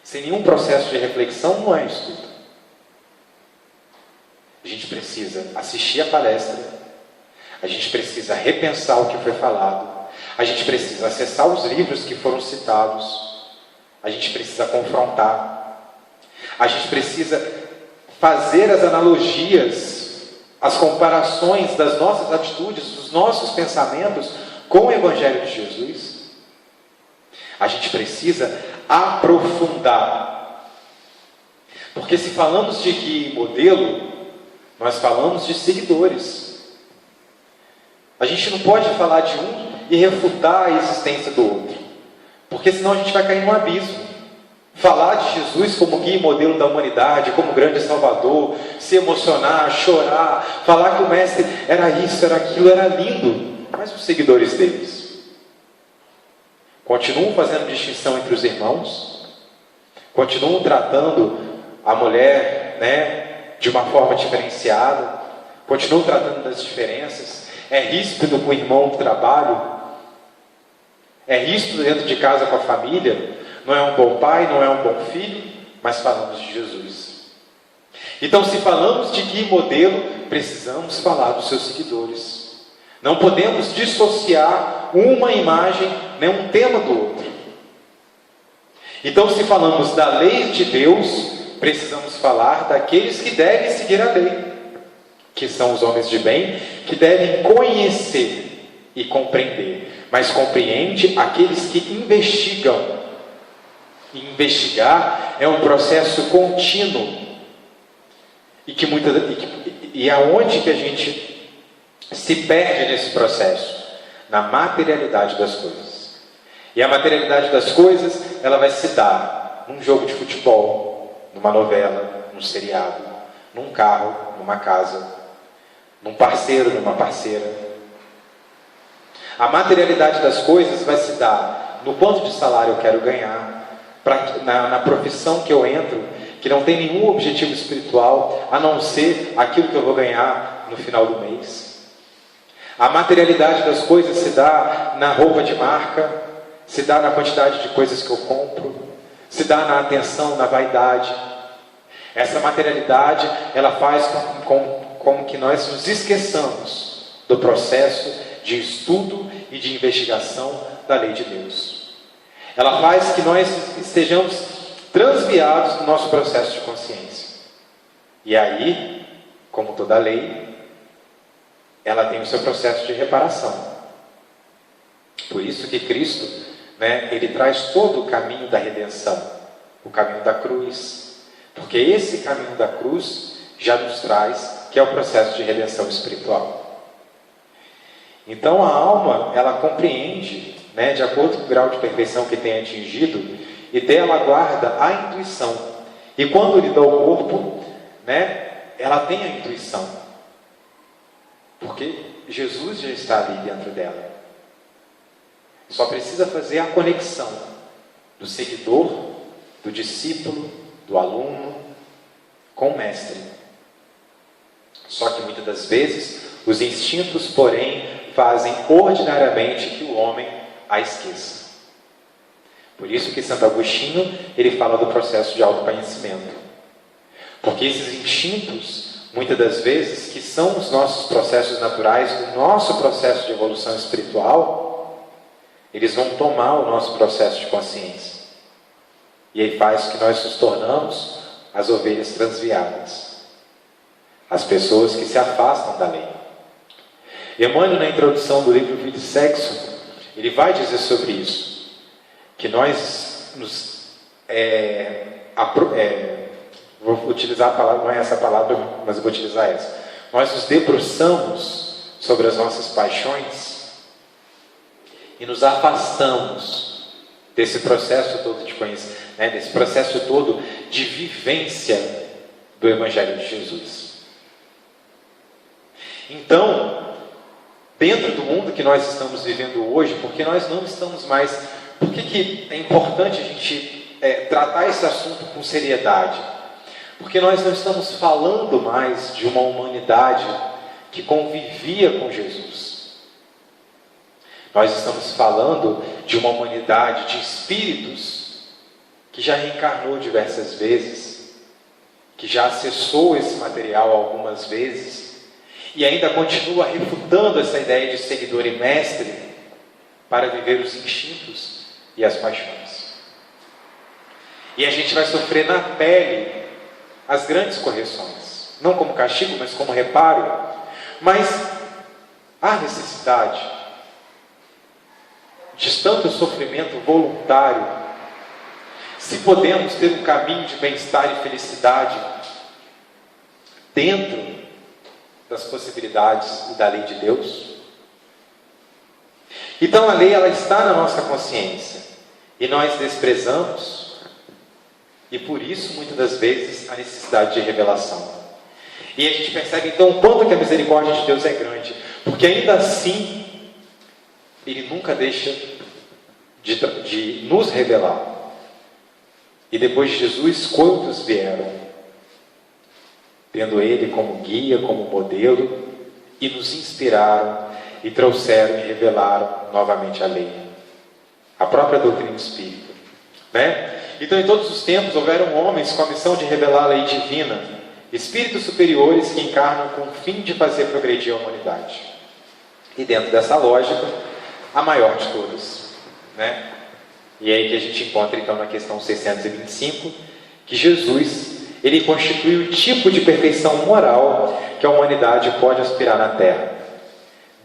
sem nenhum processo de reflexão não é estudo. A gente precisa assistir a palestra, a gente precisa repensar o que foi falado, a gente precisa acessar os livros que foram citados, a gente precisa confrontar, a gente precisa fazer as analogias, as comparações das nossas atitudes, dos nossos pensamentos com o Evangelho de Jesus. A gente precisa aprofundar. Porque se falamos de guia e modelo, nós falamos de seguidores. A gente não pode falar de um e refutar a existência do outro, porque senão a gente vai cair num abismo. Falar de Jesus como guia e modelo da humanidade, como grande salvador, se emocionar, chorar, falar que o mestre era isso, era aquilo, era lindo. Mas os seguidores deles continuam fazendo distinção entre os irmãos, continuam tratando a mulher, de uma forma diferenciada, continuam tratando das diferenças, é ríspido com o irmão do trabalho, é ríspido dentro de casa com a família, não é um bom pai, não é um bom filho, mas falamos de Jesus. Então, se falamos de guia e modelo, precisamos falar dos seus seguidores. Não podemos dissociar uma imagem, nem um tema do outro. Então, se falamos da lei de Deus, precisamos falar daqueles que devem seguir a lei, que são os homens de bem, que devem conhecer e compreender, mas compreende aqueles que investigam. E investigar é um processo contínuo, e aonde que a gente se perde nesse processo? Na materialidade das coisas. E a materialidade das coisas, ela vai se dar num jogo de futebol, numa novela, num seriado, num carro, numa casa, num parceiro, numa parceira. A materialidade das coisas vai se dar no quanto de salário eu quero ganhar, na profissão que eu entro, que não tem nenhum objetivo espiritual, a não ser aquilo que eu vou ganhar no final do mês. A materialidade das coisas se dá na roupa de marca, se dá na quantidade de coisas que eu compro, se dá na atenção, na vaidade. Essa materialidade, ela faz com que nós nos esqueçamos do processo de estudo e de investigação da lei de Deus. Ela faz que nós estejamos transviados no nosso processo de consciência. E aí, como toda lei, ela tem o seu processo de reparação. Por isso que Cristo, ele traz todo o caminho da redenção, o caminho da cruz. Porque esse caminho da cruz já nos traz, que é o processo de redenção espiritual. Então a alma, ela compreende, de acordo com o grau de perfeição que tem atingido, e dela guarda a intuição. E quando lhe dá o corpo, ela tem a intuição. Porque Jesus já está ali dentro dela. Só precisa fazer a conexão do seguidor, do discípulo, do aluno, com o mestre. Só que muitas das vezes, os instintos, porém, fazem ordinariamente que o homem a esqueça. Por isso que Santo Agostinho, ele fala do processo de autoconhecimento. Porque esses instintos, muitas das vezes, que são os nossos processos naturais, o nosso processo de evolução espiritual, eles vão tomar o nosso processo de consciência. E aí faz que nós nos tornamos as ovelhas transviadas, as pessoas que se afastam da lei. Emmanuel, na introdução do livro Vida e Sexo, ele vai dizer sobre isso, que nós vou utilizar a palavra, não é essa palavra, mas eu vou utilizar essa. Nós nos debruçamos sobre as nossas paixões e nos afastamos desse processo todo de conhecimento, desse processo todo de vivência do Evangelho de Jesus. Então, dentro do mundo que nós estamos vivendo hoje, porque nós não estamos mais... Por que é importante a gente tratar esse assunto com seriedade? Porque nós não estamos falando mais de uma humanidade que convivia com Jesus. Nós estamos falando de uma humanidade de espíritos que já reencarnou diversas vezes, que já acessou esse material algumas vezes, e ainda continua refutando essa ideia de seguidor e mestre para viver os instintos e as paixões. E a gente vai sofrer na pele as grandes correções, não como castigo, mas como reparo. Mas há necessidade de tanto sofrimento voluntário, se podemos ter um caminho de bem-estar e felicidade dentro das possibilidades e da lei de Deus? Então a lei, ela está na nossa consciência e nós desprezamos, e por isso muitas das vezes a necessidade de revelação. E a gente percebe então o quanto que a misericórdia de Deus é grande, porque ainda assim Ele nunca deixa de nos revelar. E depois de Jesus, quantos vieram, tendo Ele como guia, como modelo, e nos inspiraram, e trouxeram e revelaram novamente a lei, a própria doutrina espírita, né? Então, em todos os tempos, houveram homens com a missão de revelar a lei divina, espíritos superiores que encarnam com o fim de fazer progredir a humanidade. E dentro dessa lógica, a maior de todas, né? E é aí que a gente encontra então na questão 625, que Jesus, ele constitui o tipo de perfeição moral que a humanidade pode aspirar na Terra.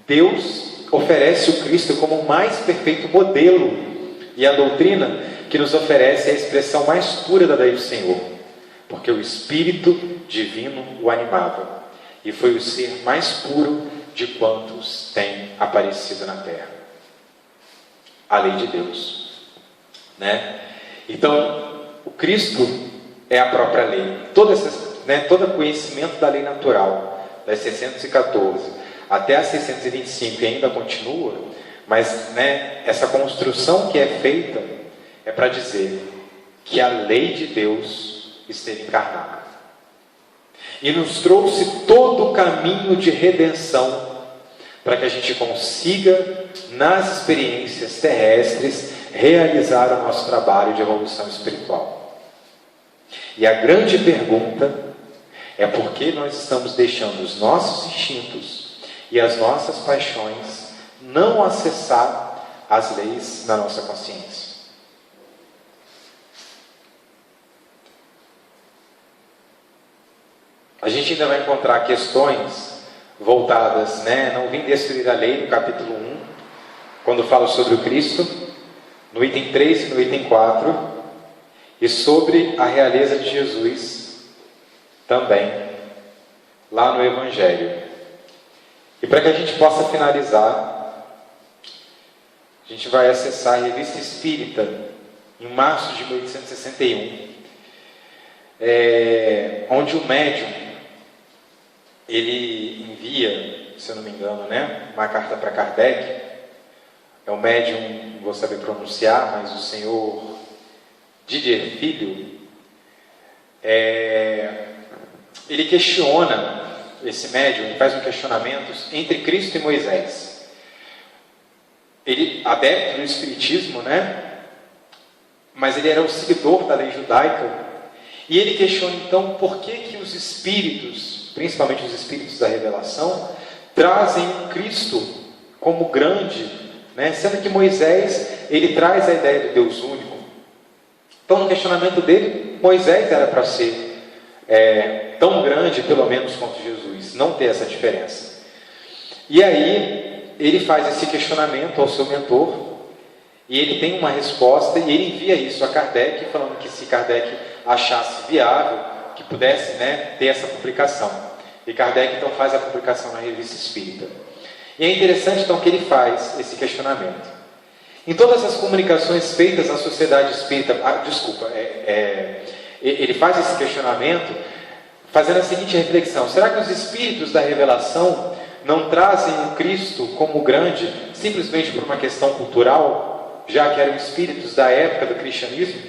Deus oferece o Cristo como o mais perfeito modelo, e a doutrina que nos oferece é a expressão mais pura da lei do Senhor, porque o Espírito Divino o animava, e foi o ser mais puro de quantos tem aparecido na Terra. A lei de Deus, né? Então, o Cristo é a própria lei. Todo conhecimento da lei natural, das 614 até as 625, e ainda continua, mas, né, essa construção que é feita é para dizer que a lei de Deus esteve encarnada e nos trouxe todo o caminho de redenção para que a gente consiga, nas experiências terrestres, realizar o nosso trabalho de evolução espiritual. E a grande pergunta é por que nós estamos deixando os nossos instintos e as nossas paixões não acessar as leis na nossa consciência. A gente ainda vai encontrar questões voltadas, né? Não vim destruir a lei, no capítulo 1, quando fala sobre o Cristo, no item 3 e no item 4, e sobre a realeza de Jesus também, lá no Evangelho. E para que a gente possa finalizar, a gente vai acessar a Revista Espírita, em março de 1861, onde o médium, ele envia, se eu não me engano, né, uma carta para Kardec. É o médium, não vou saber pronunciar, mas o senhor Didier Filho, ele questiona, esse médium, ele faz um questionamento entre Cristo e Moisés. Ele, adepto do Espiritismo, né? Mas ele era o seguidor da lei judaica, e ele questiona então por que os espíritos, principalmente os espíritos da revelação, trazem um Cristo como grande, né? Sendo que Moisés, ele traz a ideia do Deus único. Então, no questionamento dele, Moisés era para ser tão grande, pelo menos, quanto Jesus, não ter essa diferença. E aí, ele faz esse questionamento ao seu mentor, e ele tem uma resposta, e ele envia isso a Kardec, falando que se Kardec achasse viável, que pudesse, né, ter essa publicação. E Kardec, então, faz a publicação na Revista Espírita. E é interessante, então, que ele faz esse questionamento. Em todas as comunicações feitas à sociedade espírita, ele faz esse questionamento fazendo a seguinte reflexão: será que os espíritos da revelação não trazem o Cristo como grande simplesmente por uma questão cultural, já que eram espíritos da época do cristianismo?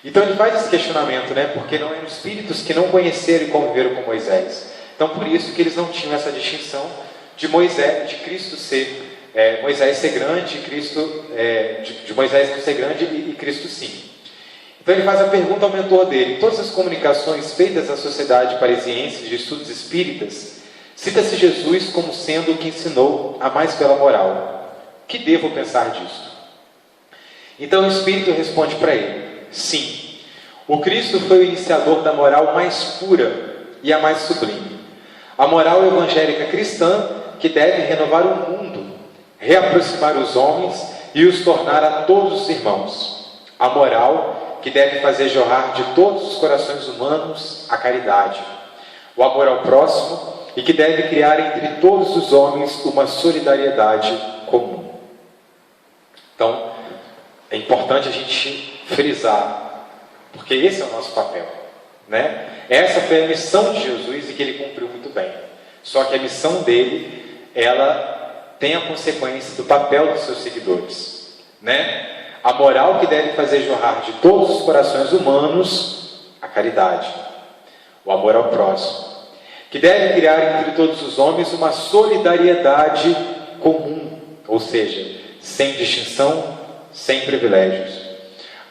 Então ele faz esse questionamento, né? Porque não eram espíritos que não conheceram e conviveram com Moisés. Então por isso que eles não tinham essa distinção de Moisés, de Cristo ser Moisés ser grande, Cristo de Moisés não ser grande e Cristo sim. Então ele faz a pergunta ao mentor dele: em todas as comunicações feitas à sociedade parisiense de estudos espíritas, cita-se Jesus como sendo o que ensinou a mais bela moral. O que devo pensar disso? Então o Espírito responde para ele: sim, o Cristo foi o iniciador da moral mais pura e a mais sublime. A moral evangélica cristã que deve renovar o mundo, reaproximar os homens e os tornar a todos os irmãos. A moral que deve fazer jorrar de todos os corações humanos a caridade. O amor ao próximo e que deve criar entre todos os homens uma solidariedade comum. Então, é importante a gente frisar, porque esse é o nosso papel, né? Essa foi a missão de Jesus e que ele cumpriu muito bem. Só que a missão dele, ela tem a consequência do papel dos seus seguidores, né? A moral que deve fazer jorrar de todos os corações humanos a caridade, o amor ao próximo, que deve criar entre todos os homens uma solidariedade comum, ou seja, sem distinção, sem privilégios.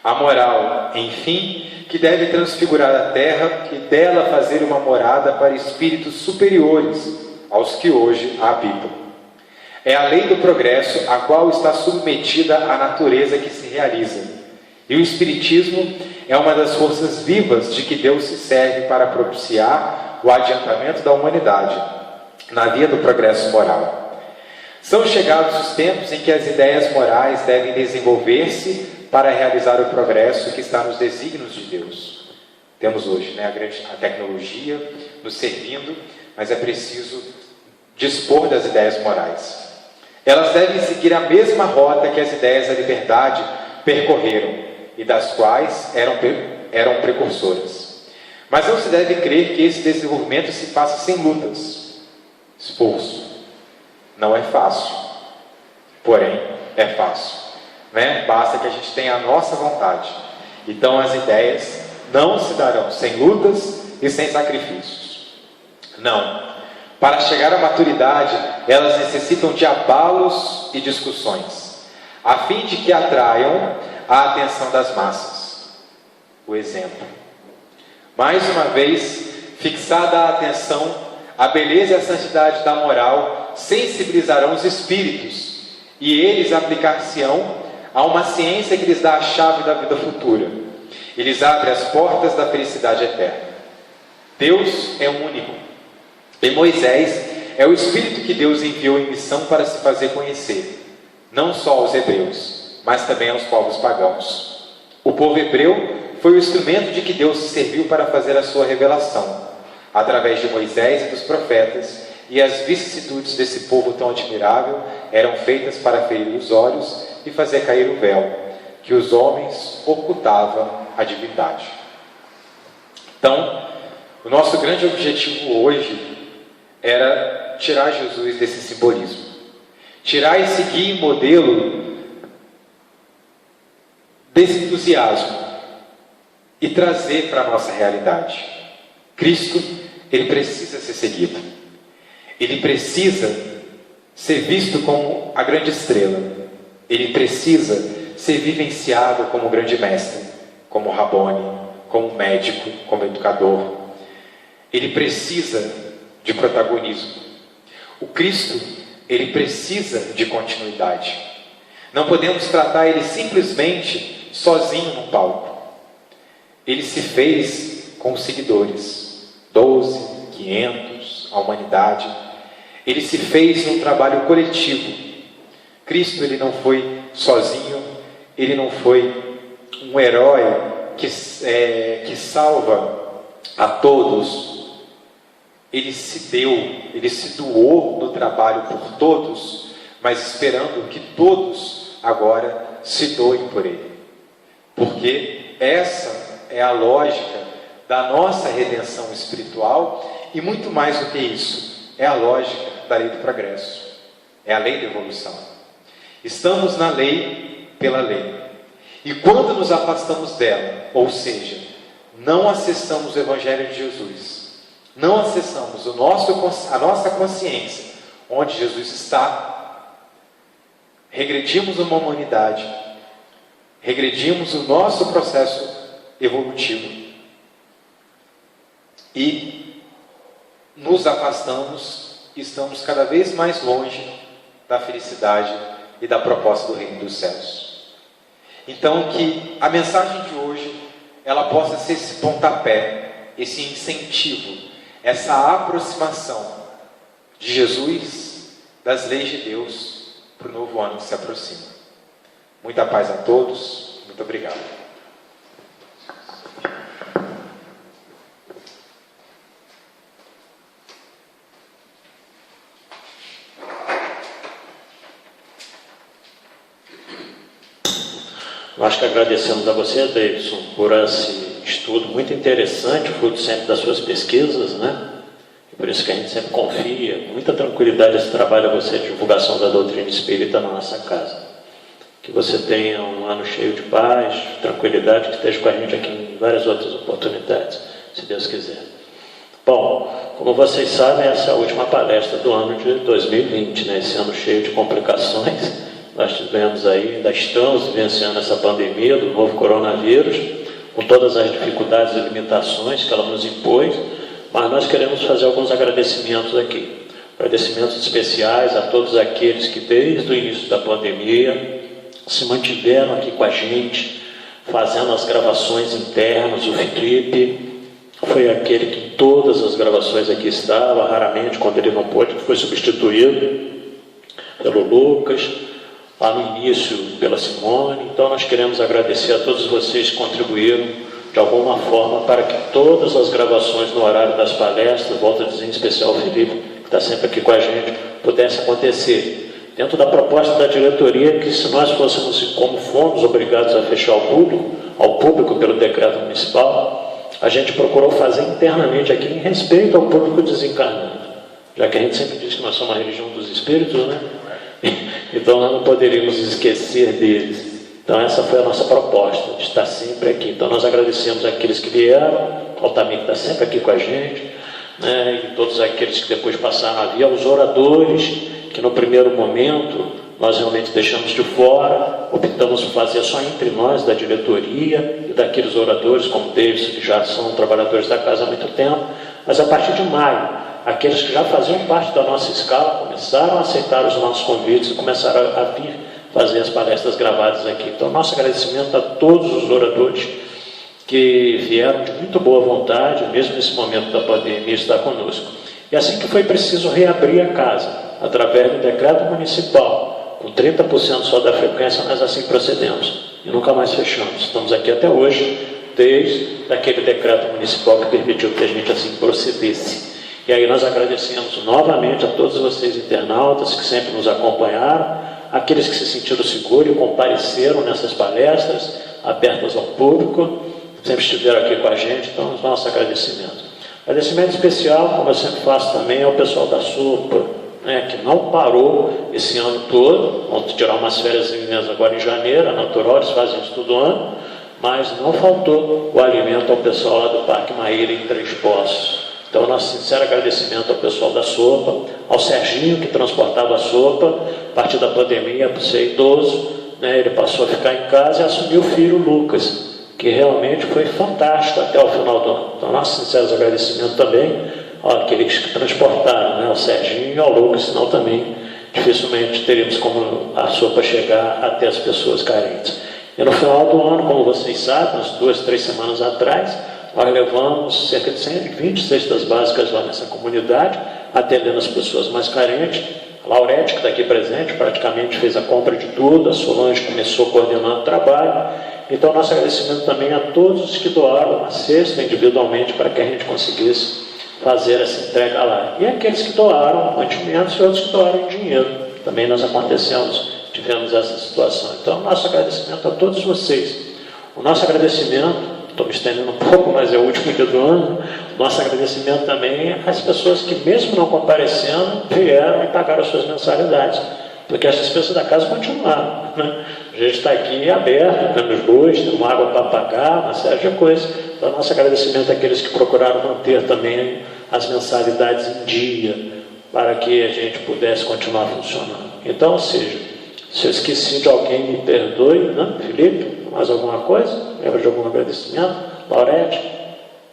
A moral, enfim, que deve transfigurar a terra e dela fazer uma morada para espíritos superiores aos que hoje a habitam. É a lei do progresso a qual está submetida a natureza que se realiza. E o Espiritismo é uma das forças vivas de que Deus se serve para propiciar o adiantamento da humanidade na via do progresso moral. São chegados os tempos em que as ideias morais devem desenvolver-se para realizar o progresso que está nos desígnios de Deus. Temos hoje, né, a tecnologia nos servindo, mas é preciso dispor das ideias morais. Elas devem seguir a mesma rota que as ideias da liberdade percorreram e das quais eram precursoras. Mas não se deve crer que esse desenvolvimento se faça sem lutas, esforço. Não é fácil, porém é fácil, né? Basta que a gente tenha a nossa vontade. Então as ideias não se darão sem lutas e sem sacrifícios. Não. Para chegar à maturidade, elas necessitam de abalos e discussões, a fim de que atraiam a atenção das massas. O exemplo. Mais uma vez, fixada a atenção, a beleza e a santidade da moral sensibilizarão os espíritos, e eles aplicar-se-ão a uma ciência que lhes dá a chave da vida futura. E lhes abre as portas da felicidade eterna. Deus é único. E Moisés é o Espírito que Deus enviou em missão para se fazer conhecer, não só aos hebreus, mas também aos povos pagãos. O povo hebreu foi o instrumento de que Deus se serviu para fazer a sua revelação, através de Moisés e dos profetas, e as vicissitudes desse povo tão admirável eram feitas para ferir os olhos e fazer cair o véu, que os homens ocultava a divindade. Então, o nosso grande objetivo hoje era tirar Jesus desse simbolismo, tirar esse guia e modelo desse entusiasmo e trazer para a nossa realidade. Cristo, ele precisa ser seguido. Ele precisa ser visto como a grande estrela. Ele precisa ser vivenciado como grande mestre, como Rabboni, como médico, como educador. Ele precisa de protagonismo. O Cristo, ele precisa de continuidade. Não podemos tratar ele simplesmente sozinho no palco. Ele se fez com os seguidores, 12, 500, a humanidade. Ele se fez num trabalho coletivo. Cristo, ele não foi sozinho, ele não foi um herói que salva a todos. Ele se deu, ele se doou no trabalho por todos, mas esperando que todos agora se doem por ele. Porque essa é a lógica da nossa redenção espiritual e muito mais do que isso, é a lógica da lei do progresso, é a lei da evolução. Estamos na lei pela lei. E quando nos afastamos dela, ou seja, não acessamos o Evangelho de Jesus, não acessamos a nossa consciência, onde Jesus está, regredimos uma humanidade, regredimos o nosso processo evolutivo e nos afastamos e estamos cada vez mais longe da felicidade e da proposta do reino dos céus. Então, que a mensagem de hoje ela possa ser esse pontapé, esse incentivo, essa aproximação de Jesus, das leis de Deus, para o novo ano que se aproxima. Muita paz a todos. Muito obrigado. Nós que agradecemos a você, Davidson, por esse estudo muito interessante, fruto sempre das suas pesquisas, né? E por isso que a gente sempre confia, muita tranquilidade esse trabalho a você, de divulgação da doutrina espírita na nossa casa. Que você tenha um ano cheio de paz, tranquilidade, que esteja com a gente aqui em várias outras oportunidades, se Deus quiser. Bom, como vocês sabem, essa é a última palestra do ano de 2020, né? Esse ano cheio de complicações. Nós tivemos aí, ainda estamos vivenciando essa pandemia do novo coronavírus, com todas as dificuldades e limitações que ela nos impôs, mas nós queremos fazer alguns agradecimentos aqui. Agradecimentos especiais a todos aqueles que desde o início da pandemia se mantiveram aqui com a gente, fazendo as gravações internas. O Felipe foi aquele que em todas as gravações aqui estava, raramente, quando ele não pôde, foi substituído pelo Lucas, lá no início pela Simone. Então nós queremos agradecer a todos vocês que contribuíram de alguma forma para que todas as gravações no horário das palestras, volto a dizer em especial o Felipe, que está sempre aqui com a gente, pudesse acontecer. Dentro da proposta da diretoria, que se nós fôssemos, como fomos obrigados a fechar ao público pelo decreto municipal, a gente procurou fazer internamente aqui em respeito ao público desencarnado, já que a gente sempre diz que nós somos uma religião dos espíritos, né? Então nós não poderíamos esquecer deles. Então essa foi a nossa proposta, de estar sempre aqui. Então nós agradecemos aqueles que vieram, Altamir está sempre aqui com a gente, né? E todos aqueles que depois passaram a vir, os oradores, que no primeiro momento nós realmente deixamos de fora, optamos por fazer só entre nós, da diretoria, e daqueles oradores como Davis, que já são trabalhadores da casa há muito tempo, mas a partir de maio, aqueles que já faziam parte da nossa escala começaram a aceitar os nossos convites e começaram a vir fazer as palestras gravadas aqui. Então, nosso agradecimento a todos os oradores que vieram de muito boa vontade, mesmo nesse momento da pandemia, estar conosco. E assim que foi preciso reabrir a casa, através do decreto municipal, com 30% só da frequência, nós assim procedemos. E nunca mais fechamos. Estamos aqui até hoje, desde aquele decreto municipal que permitiu que a gente assim procedesse. E aí nós agradecemos novamente a todos vocês internautas que sempre nos acompanharam, aqueles que se sentiram seguros e compareceram nessas palestras abertas ao público, sempre estiveram aqui com a gente. Então, os nossos agradecimentos. Agradecimento especial, como eu sempre faço também, ao pessoal da SOPA, né, que não parou esse ano todo. Vamos tirar umas férias agora em janeiro, é natural, eles fazem isso todo ano, mas não faltou o alimento ao pessoal lá do Parque Maíra em Três Poços. Então, nosso sincero agradecimento ao pessoal da SOPA, ao Serginho, que transportava a SOPA. A partir da pandemia, por ser idoso, né, ele passou a ficar em casa e assumiu o filho Lucas, que realmente foi fantástico até o final do ano. Então, nosso sincero agradecimento também àqueles que transportaram, né, ao Serginho e ao Lucas, senão também dificilmente teríamos como a SOPA chegar até as pessoas carentes. E no final do ano, como vocês sabem, umas 2, 3 semanas atrás, nós levamos cerca de 120 cestas básicas lá nessa comunidade, atendendo as pessoas mais carentes. A Laurete, que está aqui presente, praticamente fez a compra de tudo, a Solange começou coordenando o trabalho. Então, nosso agradecimento também a todos os que doaram uma cesta individualmente para que a gente conseguisse fazer essa entrega lá. E aqueles que doaram mantimentos e outros que doaram em dinheiro. Também nós tivemos essa situação. Então, nosso agradecimento a todos vocês. O nosso agradecimento, estou me estendendo um pouco, mas é o último dia do ano, nosso agradecimento também às pessoas que, mesmo não comparecendo, vieram e pagaram as suas mensalidades, porque as despesas da casa continuaram, né? A gente está aqui aberto, temos luz, temos água para pagar, uma série de coisas. Então, nosso agradecimento àqueles que procuraram manter também as mensalidades em dia, para que a gente pudesse continuar funcionando. Então, ou seja, se eu esqueci de alguém, me perdoe, né? Felipe, mais alguma coisa? Lembra de algum agradecimento? Laurete,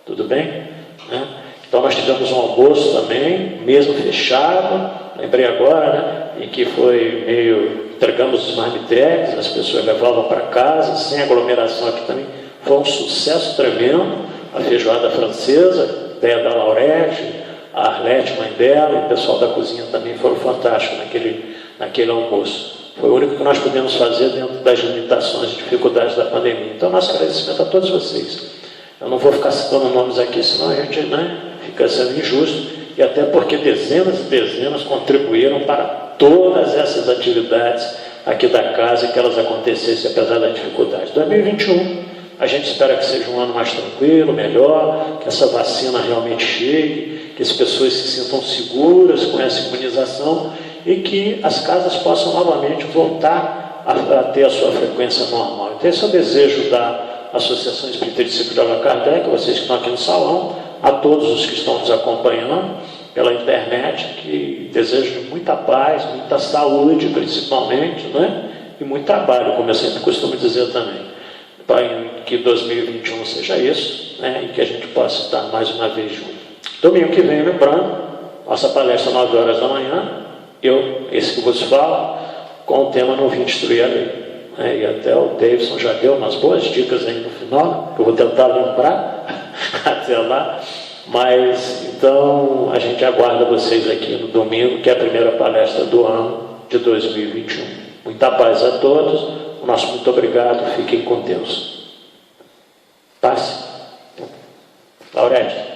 tudo bem? Né? Então nós tivemos um almoço também, mesmo fechado, lembrei agora, né? Em que foi meio, entregamos os marmitex, as pessoas levavam para casa, sem aglomeração aqui também. Foi um sucesso tremendo, a feijoada francesa, ideia da Laurete, a Arlete, mãe dela, e o pessoal da cozinha também foram fantásticos naquele almoço. Foi o único que nós pudemos fazer dentro das limitações e dificuldades da pandemia. Então, nosso agradecimento a todos vocês. Eu não vou ficar citando nomes aqui, senão a gente, né, fica sendo injusto, e até porque dezenas e dezenas contribuíram para todas essas atividades aqui da casa e que elas acontecessem apesar da dificuldade. 2021, a gente espera que seja um ano mais tranquilo, melhor, que essa vacina realmente chegue, que as pessoas se sintam seguras com essa imunização e que as casas possam novamente voltar a ter a sua frequência normal. Então, esse é o desejo da Associação Espírita Discípulos de Allan Kardec, vocês que estão aqui no salão, a todos os que estão nos acompanhando pela internet, que desejo muita paz, muita saúde, principalmente, né? E muito trabalho, como eu sempre costumo dizer também. Que 2021 seja isso, né? E que a gente possa estar mais uma vez junto. Domingo que vem, lembrando, nossa palestra às 9 horas da manhã, esse que vos falo, com o tema Não Vim Destruir a Lei. E até o Davidson já deu umas boas dicas aí no final, que eu vou tentar lembrar até lá. Mas, então, a gente aguarda vocês aqui no domingo, que é a primeira palestra do ano de 2021. Muita paz a todos, o nosso muito obrigado, fiquem com Deus. Paz. Laurete.